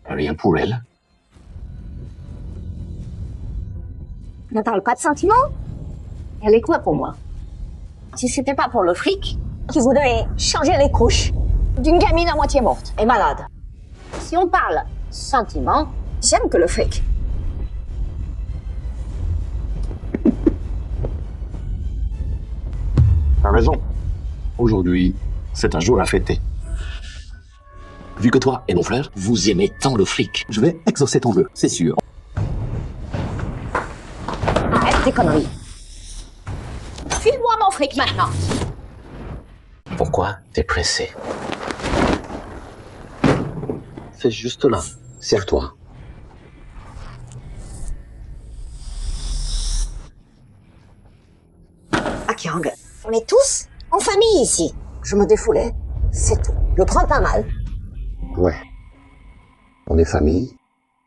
Rien pour elle. Ne parle pas de sentiments. Elle est quoi pour moi? Si c'était pas pour le fric, tu voudrais changer les couches d'une gamine à moitié morte et malade. Si on parle sentiments, j'aime que le fric. T'as raison. Aujourd'hui, c'est un jour à fêter. Vu que toi et mon frère, vous aimez tant le fric, je vais exaucer ton vœu, c'est sûr. Arrête tes conneries. File-moi mon fric maintenant. Pourquoi t'es pressé? C'est juste là. Serre-toi. Ah, Kiang, on est tous en famille ici. Je me défoulais, c'est tout. Le prends pas mal. Ouais. On est famille.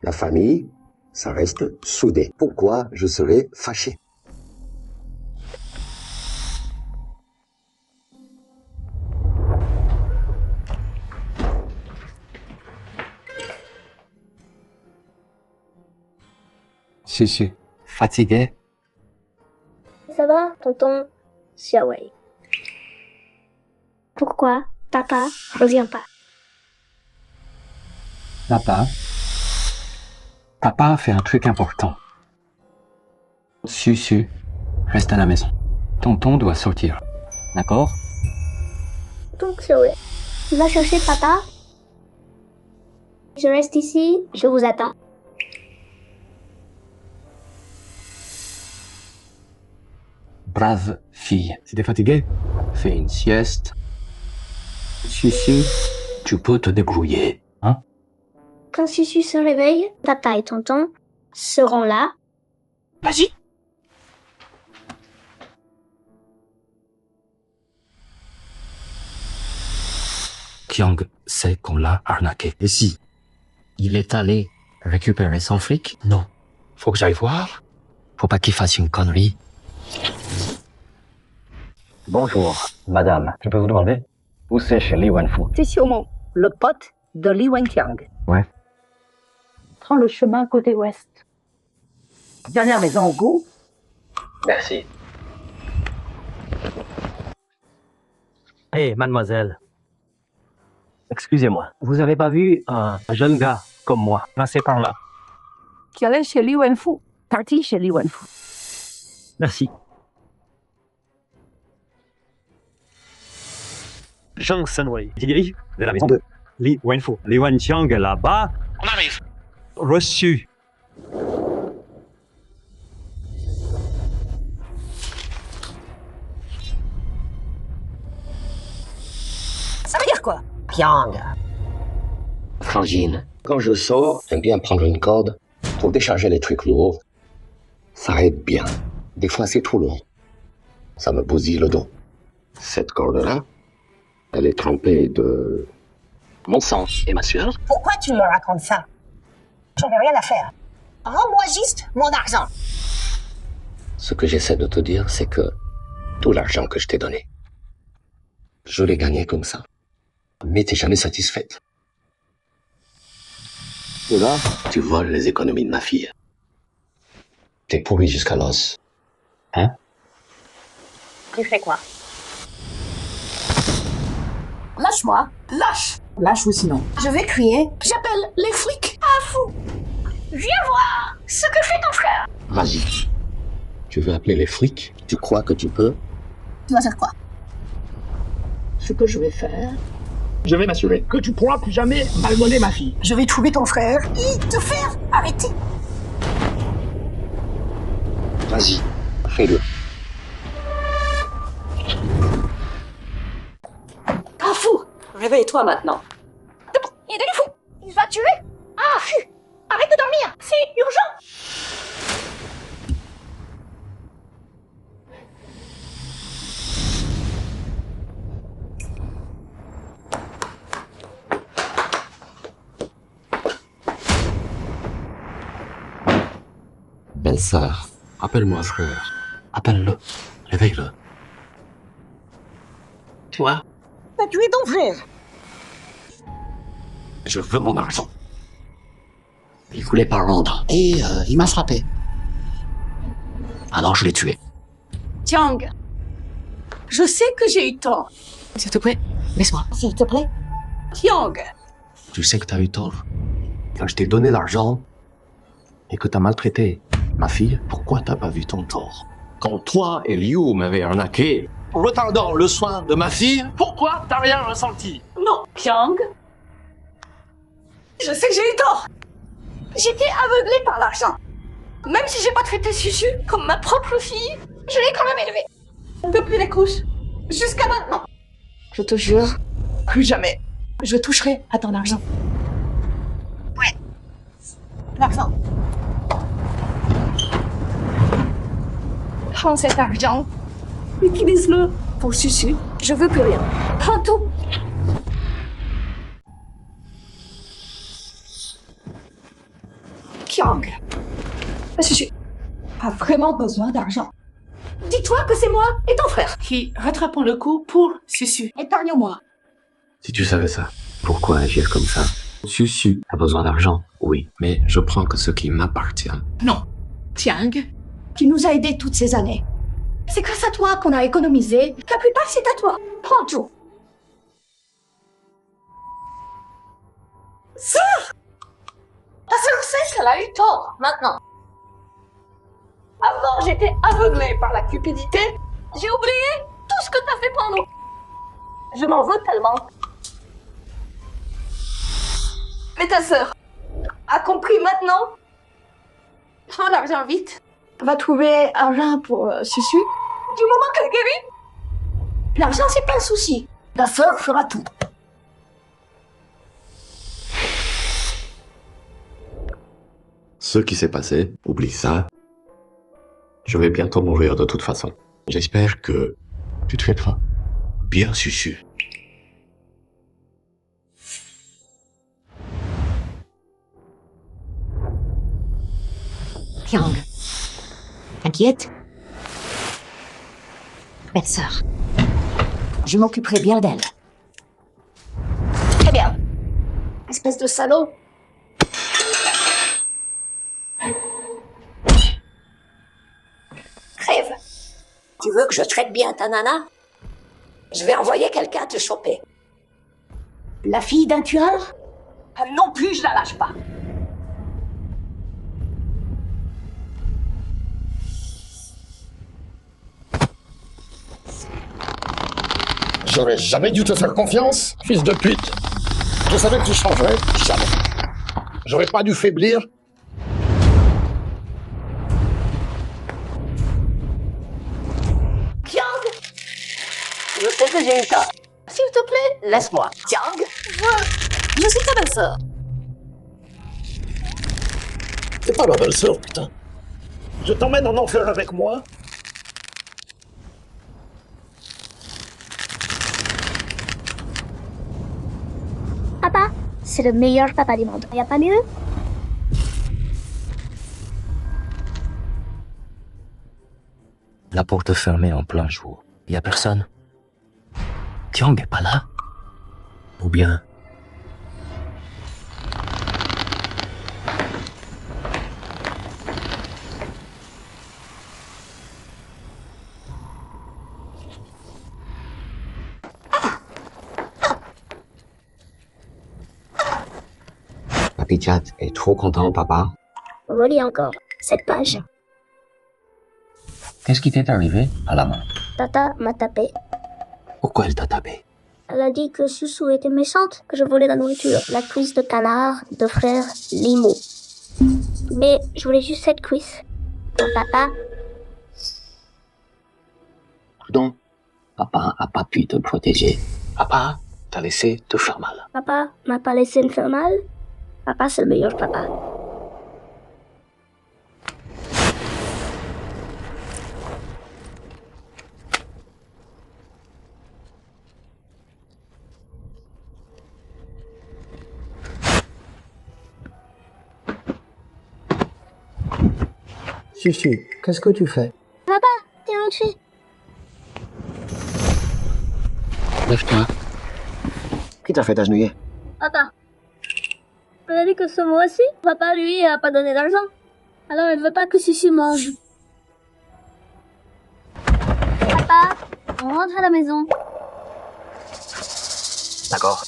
La famille, ça reste soudé. Pourquoi je serais fâché? Si. Fatigué? Ça va, tonton Xiaowei? Pourquoi papa revient pas? Papa a fait un truc important. Susu, reste à la maison. Tonton doit sortir. D'accord? Donc Xiaowei, tu vas chercher papa? Je reste ici, je vous attends. Brave fille. Si t'es fatigué, fais une sieste. Susu, tu peux te débrouiller, hein? Quand Susu se réveille, papa et tonton seront là. Vas-y. Kiang sait qu'on l'a arnaqué. Et si il est allé récupérer son fric? Non. Faut que j'aille voir. Faut pas qu'il fasse une connerie. Bonjour, madame. Je peux vous demander où c'est chez Li Wenfu? C'est sûrement le pote de Li Wenqiang. Ouais. Prends le chemin côté ouest. Dernière maison au goût. Merci. Hé, mademoiselle. Excusez-moi, vous avez pas vu un jeune gars comme moi passer par là? Qui allait chez Li Wenfu. Parti chez Li Wenfu. Merci. Zhang Senwei, qui dirige de la maison de Li Wenfu. Li Wenqiang est là-bas. On arrive. Reçu. faire quoi? Pyong. Frangine, quand je sors, j'aime bien prendre une corde pour décharger les trucs lourds. Ça aide bien. Des fois, c'est trop long. Ça me bousille le dos. Cette corde-là, elle est trempée de mon sang et ma sueur. Pourquoi tu me racontes ça? J'en ai rien à faire. Rends-moi juste mon argent. Ce que j'essaie de te dire, c'est que tout l'argent que je t'ai donné, je l'ai gagné comme ça. Mais t'es jamais satisfaite. Et là, tu voles les économies de ma fille. T'es pourri jusqu'à l'os. Hein? Tu fais quoi? Lâche-moi. Lâche. Lâche ou sinon. Je vais crier. J'appelle les flics. Ah fou. Viens voir ce que fait ton frère. Vas-y. Tu veux appeler les flics? Tu crois que tu peux? Tu vas faire quoi? Ce que je vais faire... Je vais m'assurer que tu pourras plus jamais malmener ma fille. Je vais trouver ton frère et te faire arrêter. Vas-y, fais-le. Ah fou. Réveille-toi maintenant. Il est devenu fou. Il va tuer. Ah fou. Arrête de dormir. C'est urgent. Belle-sœur, appelle-moi frère. Appelle-le. Réveille-le. Toi? T'as tué ton frère. Je veux mon argent. Il voulait pas rendre. Et il m'a frappé. Alors je l'ai tué. Tiang. Je sais que j'ai eu tort. S'il te plaît, laisse-moi. S'il te plaît. Tiang. Tu sais que t'as eu tort. Quand je t'ai donné l'argent et que t'as maltraité ma fille, pourquoi t'as pas vu ton tort? Quand toi et Liu m'avez arnaqué, retardant le soin de ma fille, Pourquoi t'as rien ressenti? Non, Pyong. Je sais que j'ai eu tort. J'étais aveuglée par l'argent. Même si j'ai pas traité Susu comme ma propre fille, je l'ai quand même élevée. Depuis les couches, jusqu'à maintenant. Je te jure, plus jamais, je toucherai à ton argent. Ouais. L'argent. Prends cet argent. Utilise-le pour Susu. Je veux plus rien. Prends tout. Kyang. Susu a vraiment besoin d'argent. Dis-toi que c'est moi et ton frère qui rattrapons le coup pour Susu. Épargne-moi. si tu savais ça, pourquoi agir comme ça? Susu a besoin d'argent, oui, mais je prends que ce qui m'appartient. Non. Tiang, tu nous as aidés toutes ces années. C'est grâce à toi qu'on a économisé. La plupart, c'est à toi. Prends tout. Sœur! Ta sœur sait qu'elle a eu tort, maintenant. Avant, j'étais aveuglée par la cupidité. J'ai oublié tout ce que t'as fait pour nous. Je m'en veux tellement. Mais ta sœur a compris maintenant. Prends l'argent vite. Va trouver argent pour Susu. Du moment qu'elle guérit. L'argent, c'est pas un souci. Ta sœur fera tout. Ce qui s'est passé, oublie ça. Je vais bientôt mourir de toute façon. J'espère que tu traiteras bien Susu. Pyong, t'inquiète. Belle-sœur, je m'occuperai bien d'elle. Très bien. Espèce de salaud. Crève. Tu veux que je traite bien ta nana? Je vais envoyer quelqu'un te choper. La fille d'un tueur? Non plus, je la lâche pas. J'aurais jamais dû te faire confiance, fils de pute. Je savais que tu changerais, jamais. J'aurais pas dû faiblir. Kyang, je sais que j'ai eu tort. S'il te plaît, laisse-moi. Tiang, je suis ta belle-sœur. C'est pas ma belle-sœur, putain. Je t'emmène en enfer avec moi. Papa, c'est le meilleur papa du monde. Y a pas mieux? La porte fermée en plein jour. Y a personne. Tiang est pas là? Ou bien... Papy Chat est trop content, papa. Relis encore cette page. Qu'est-ce qui t'est arrivé à la main? Tata m'a tapé. Pourquoi elle t'a tapé? Elle a dit que Soussou était méchante, que je volais la nourriture. La cuisse de canard de frère Limo. Mais je voulais juste cette cuisse. Pour papa. Donc, papa a pas pu te protéger. Papa t'a laissé te faire mal. Papa m'a pas laissé me faire mal. Papa, c'est le meilleur papa. Susu, qu'est-ce que tu fais? Papa, t'es rentré. Lève-toi. Qui t'a fait t'agenouiller? Attends. Elle a dit que ce mois-ci, papa, lui, a pas donné d'argent. Alors, elle veut pas que Susu mange. Papa, on rentre à la maison. D'accord.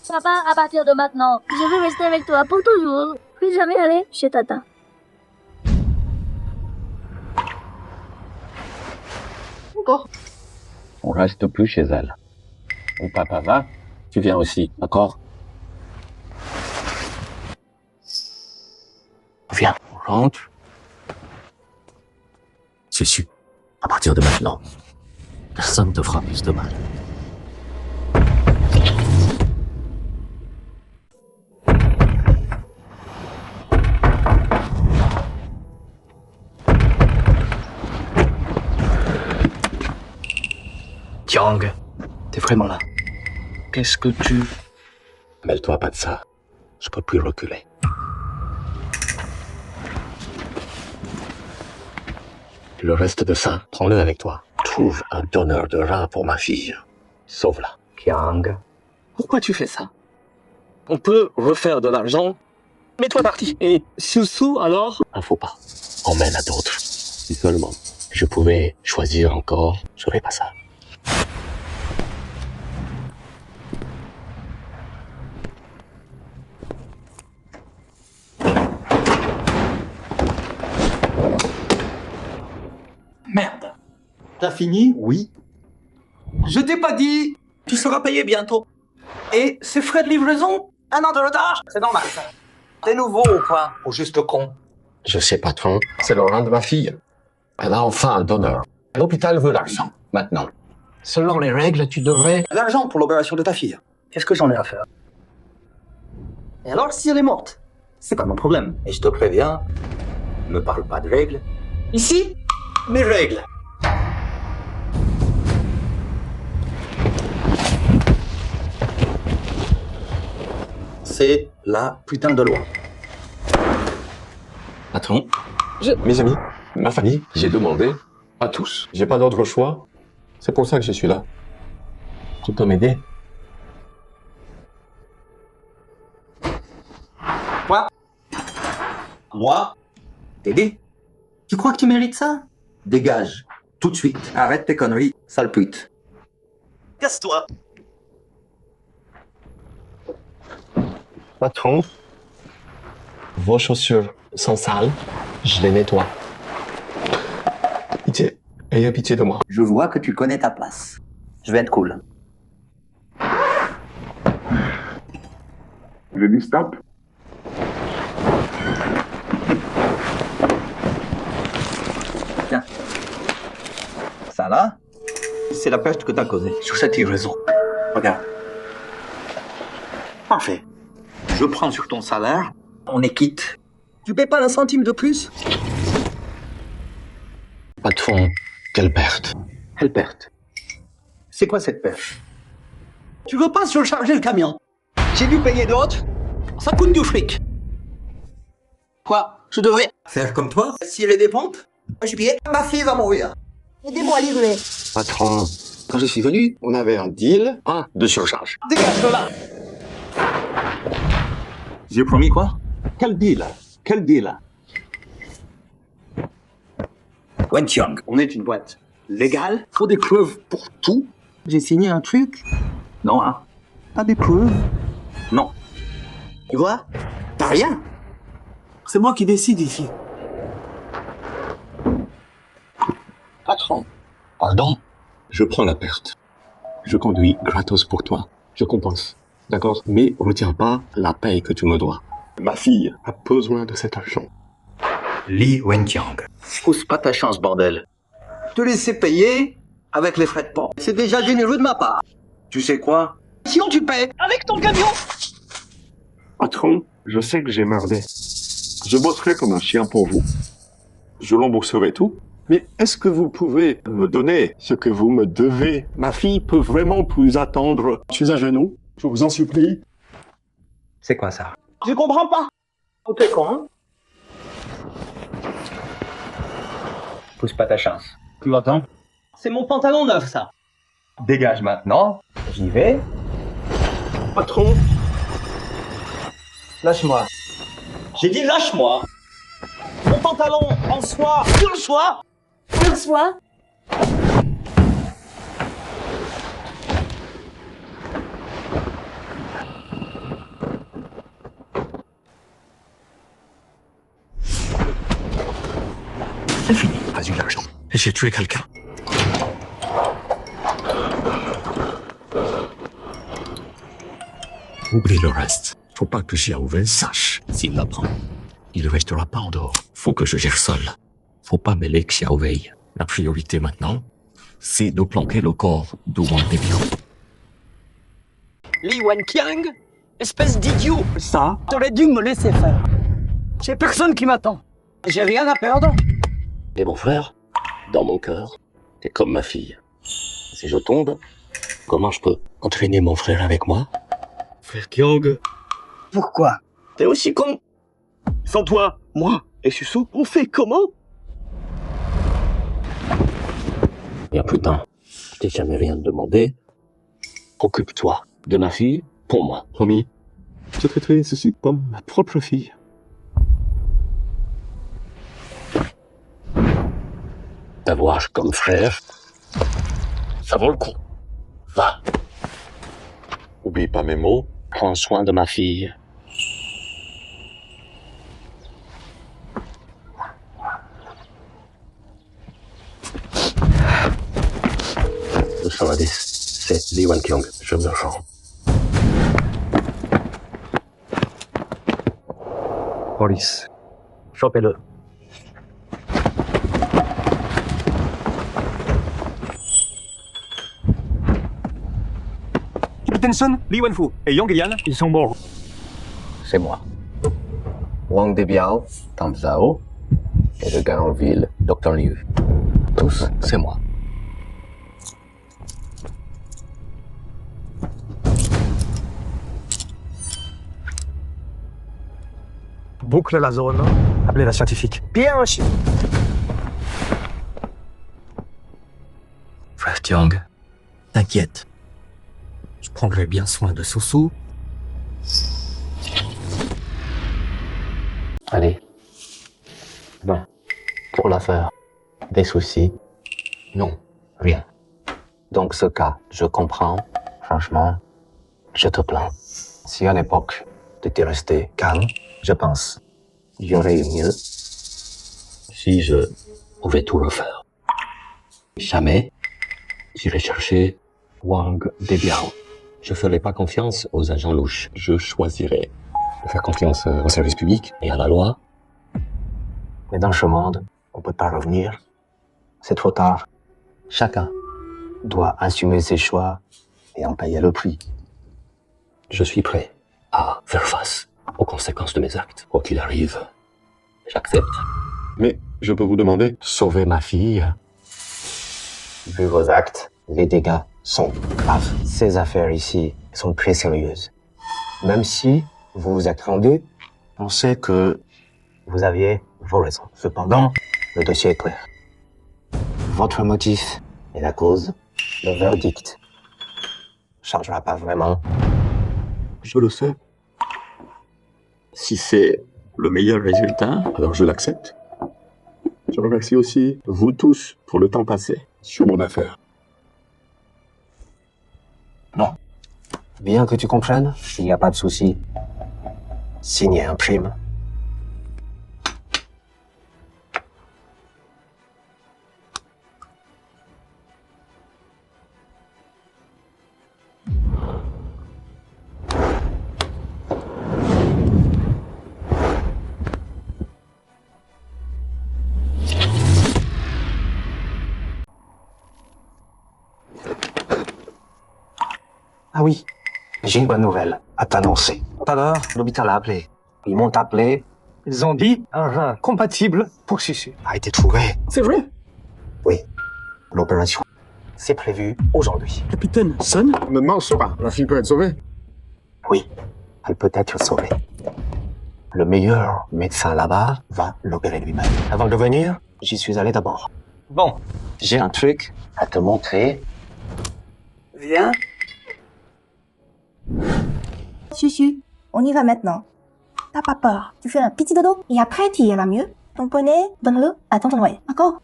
Papa, à partir de maintenant, je veux rester avec toi pour toujours. Plus jamais aller chez Tata. Encore. On reste plus chez elle. Où papa va, tu viens aussi, d'accord? Viens, on rentre. C'est su. À partir de maintenant, personne ne te fera plus de mal. Tiang, t'es vraiment là. Qu'est-ce que tu... Mêle-toi pas de ça. Je peux plus reculer. Le reste de ça, prends-le avec toi. Trouve un donneur de rein pour ma fille. Sauve-la. Tiang, pourquoi tu fais ça? On peut refaire de l'argent. Mets-toi parti. Et Soussou, alors? Ah, faut pas. Emmène à d'autres. Si seulement je pouvais choisir encore, je ferais pas ça. Merde. T'as fini? Oui. Je t'ai pas dit. Tu seras payé bientôt. Et ces frais de livraison? 1 an de retard? C'est normal, ça. T'es nouveau ou quoi? Ou juste con? Je sais, patron. C'est le rein de ma fille. Elle a enfin un donneur. L'hôpital veut l'argent, maintenant. Selon les règles, tu devrais... L'argent pour l'opération de ta fille. Qu'est-ce que j'en ai à faire? Et alors, si elle est morte? C'est pas mon problème. Et je te préviens, ne me parle pas de règles. Ici, mes règles. C'est la putain de loi. Patron, mes amis, ma famille, j'ai demandé à tous. J'ai pas d'autre choix. C'est pour ça que je suis là. Tu peux m'aider? Quoi? Moi? T'aider? Tu crois que tu mérites ça? Dégage, tout de suite. Arrête tes conneries, sale pute. Casse-toi. Patron, vos chaussures sont sales. Je les nettoie. Pitié, ayez pitié de moi. Je vois que tu connais ta place. Je vais être cool. Je dis stop. Tiens. Ça là, c'est la peste que t'as causée sur cette livraison. Regarde. Parfait. Je prends sur ton salaire, on est quitte. Tu paies pas un centime de plus? Patron, quelle perte? Quelle perte? C'est quoi cette perte? Tu veux pas surcharger le camion? J'ai dû payer d'autres. Ça coûte du fric. Quoi? Je devrais faire comme toi? Tirer des pompes? J'ai payé. Ma fille va mourir. Aidez-moi à livrer. Patron, quand je suis venu, on avait un deal, de surcharge. Dégage de là! J'ai promis quoi? Quel deal? Quel deal? Wenqiang, on est une boîte légale. Faut des preuves pour tout. J'ai signé un truc. Non, hein? Pas des preuves. Non. Tu vois? T'as rien. C'est moi qui décide ici. Patron. Pardon? Je prends la perte. Je conduis gratos pour toi. Je compense. D'accord? Mais retiens pas la paye que tu me dois. Ma fille a besoin de cet argent. Li Wenqiang. Pousse pas ta chance, bordel. Te laisser payer avec les frais de port. C'est déjà généreux de ma part. Tu sais quoi? Sinon tu paies avec ton camion. Patron, je sais que j'ai merdé. Je bosserai comme un chien pour vous. Je rembourserai tout. Mais est-ce que vous pouvez me donner ce que vous me devez? Ma fille peut vraiment plus attendre. Je suis à genoux. Je vous en supplie. C'est quoi ça? Je comprends pas. T'es con, hein? Pousse pas ta chance. Tu l'entends? C'est mon pantalon neuf, ça. Dégage maintenant. J'y vais. Patron. Lâche-moi. J'ai dit lâche-moi. Mon pantalon en soie, pur soie. Pur soie? C'est fini, pas eu l'argent. J'ai tué quelqu'un. Oublie le reste. Faut pas que Xiaowen sache. S'il l'apprend, il restera pas en dehors. Faut que je gère seul. Faut pas mêler Xiaowei. La priorité maintenant, c'est de planquer le corps de Wang Debian. Li Wenqiang, espèce d'idiot. Ça, t'aurais dû me laisser faire. J'ai personne qui m'attend. J'ai rien à perdre. Et mon frère, dans mon cœur, t'es comme ma fille. Si je tombe, comment je peux entraîner mon frère avec moi? Frère Kyong. Pourquoi? T'es aussi con. Sans toi, moi et Susu, on fait comment? Bien putain, je t'ai jamais rien demandé. Occupe-toi de ma fille pour moi. Promis, je traiterai ceci comme ma propre fille. T'avoir comme frère, ça vaut le coup. Va. Oublie pas mes mots. Prends soin de ma fille. Le stewardess, c'est Li Wenqiang. Je me rends. Police. Chopez-le. Tenson, Li Wenfu et Yang Yan, ils sont morts. C'est moi. Wang Debiao, Tam Zhao, et le gars en ville, Dr. Liu. Tous, c'est moi. Boucle la zone. Appelez la scientifique. Bien reçu. Frère Tiang, t'inquiète. Je prendrai bien soin de Susu. Allez. Bon. Pour l'affaire. Des soucis? Non. Rien. Donc ce cas, je comprends. Franchement, je te plains. Si à l'époque, t'étais resté calme, je pense, il y aurait eu mieux. Si je pouvais tout refaire. Jamais, j'irai chercher Wang Debiao. Je ferai pas confiance aux agents louches. Je choisirai de faire confiance au service public et à la loi. Mais dans ce monde, on peut pas revenir. C'est trop tard. Chacun doit assumer ses choix et en payer le prix. Je suis prêt à faire face aux conséquences de mes actes, quoi qu'il arrive. J'accepte. Mais je peux vous demander... Sauver ma fille. Vu vos actes, les dégâts sont graves. Ces affaires ici sont très sérieuses. Même si vous vous êtes rendu, on sait que vous aviez vos raisons. Cependant, le dossier est clair. Votre motif et la cause, le verdict, changera pas vraiment. Je le sais. Si c'est le meilleur résultat, alors je l'accepte. Je remercie aussi vous tous pour le temps passé sur mon affaire. Non. Bien que tu comprennes, il n'y a pas de souci. Signer un prime. Ah oui, j'ai une bonne nouvelle à t'annoncer. Tout à l'heure, l'hôpital a appelé. Ils m'ont appelé. Ils ont dit un rein compatible pour Susu. A été trouvé. C'est vrai? Oui. L'opération, c'est prévu aujourd'hui. Capitaine, sonne? Ne mange pas. La fille peut être sauvée. Oui, elle peut être sauvée. Le meilleur médecin là-bas va l'opérer lui-même. Avant de venir, j'y suis allé d'abord. Bon, J'ai un truc à te montrer. Viens. Susu, on y va maintenant. T'as pas peur. Tu fais un petit dodo et après tu iras mieux. Ton poney, donne-le à tonton Noël. D'accord?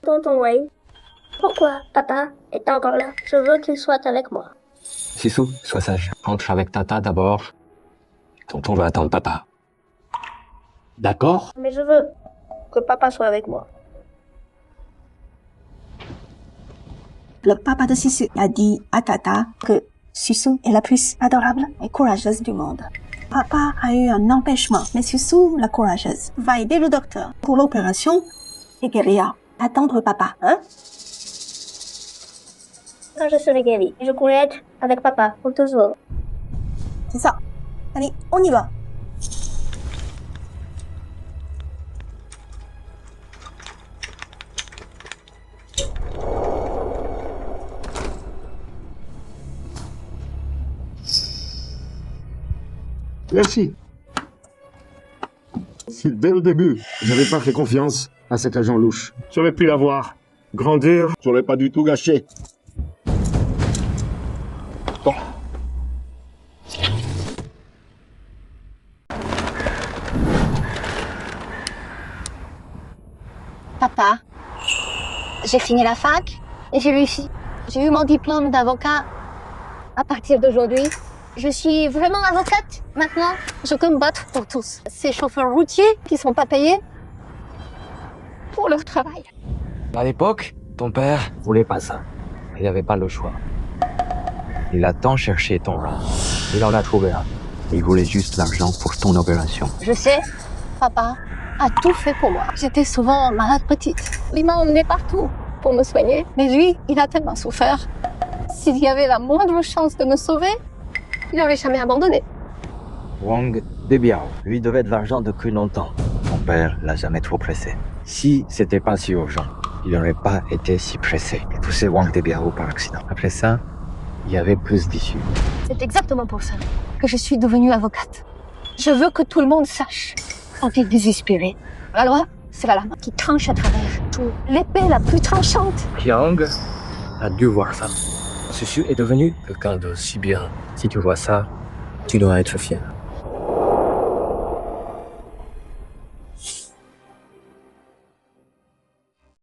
Tonton Wayne, pourquoi papa est encore là? Je veux qu'il soit avec moi. Sissou, sois sage. Entre avec Tata d'abord. Tonton va attendre papa. D'accord? Mais je veux que papa soit avec moi. Le papa de Susu a dit à Tata que Susu est la plus adorable et courageuse du monde. Papa a eu un empêchement, mais Susu, la courageuse, va aider le docteur pour l'opération et Guérilla attendre papa, hein? Quand je serai guérie, je pourrai être avec papa pour toujours. C'est ça. Allez, on y va. Merci. Si dès le début, j'avais pas fait confiance à cet agent louche, j'aurais pu l'avoir. Grandir, j'aurais pas du tout gâché. Bon. Papa, j'ai fini la fac et j'ai réussi. J'ai eu mon diplôme d'avocat. À partir d'aujourd'hui, je suis vraiment avocate. Maintenant, je peux me battre pour tous. Ces chauffeurs routiers qui sont pas payés pour leur travail. À l'époque, ton père voulait pas ça. Il n'avait pas le choix. Il a tant cherché ton rein. Il en a trouvé un. Il voulait juste l'argent pour ton opération. Je sais, papa a tout fait pour moi. J'étais souvent malade petite. Il m'a emmenée partout pour me soigner. Mais lui, il a tellement souffert. S'il y avait la moindre chance de me sauver, il n'aurait jamais abandonné. Wang Debiao lui devait de l'argent depuis longtemps. Mon père l'a jamais trop pressé. Si c'était pas si urgent, il n'aurait pas été si pressé. Il poussait Wang Debiao par accident. Après ça, il y avait plus d'issues. C'est exactement pour ça que je suis devenue avocate. Je veux que tout le monde sache. Quand tu es désespéré, la loi, c'est la lame qui tranche à travers tout. L'épée la plus tranchante. Yang a dû voir ça. Susu est devenu quelqu'un de si bien. Si tu vois ça, tu dois être fier.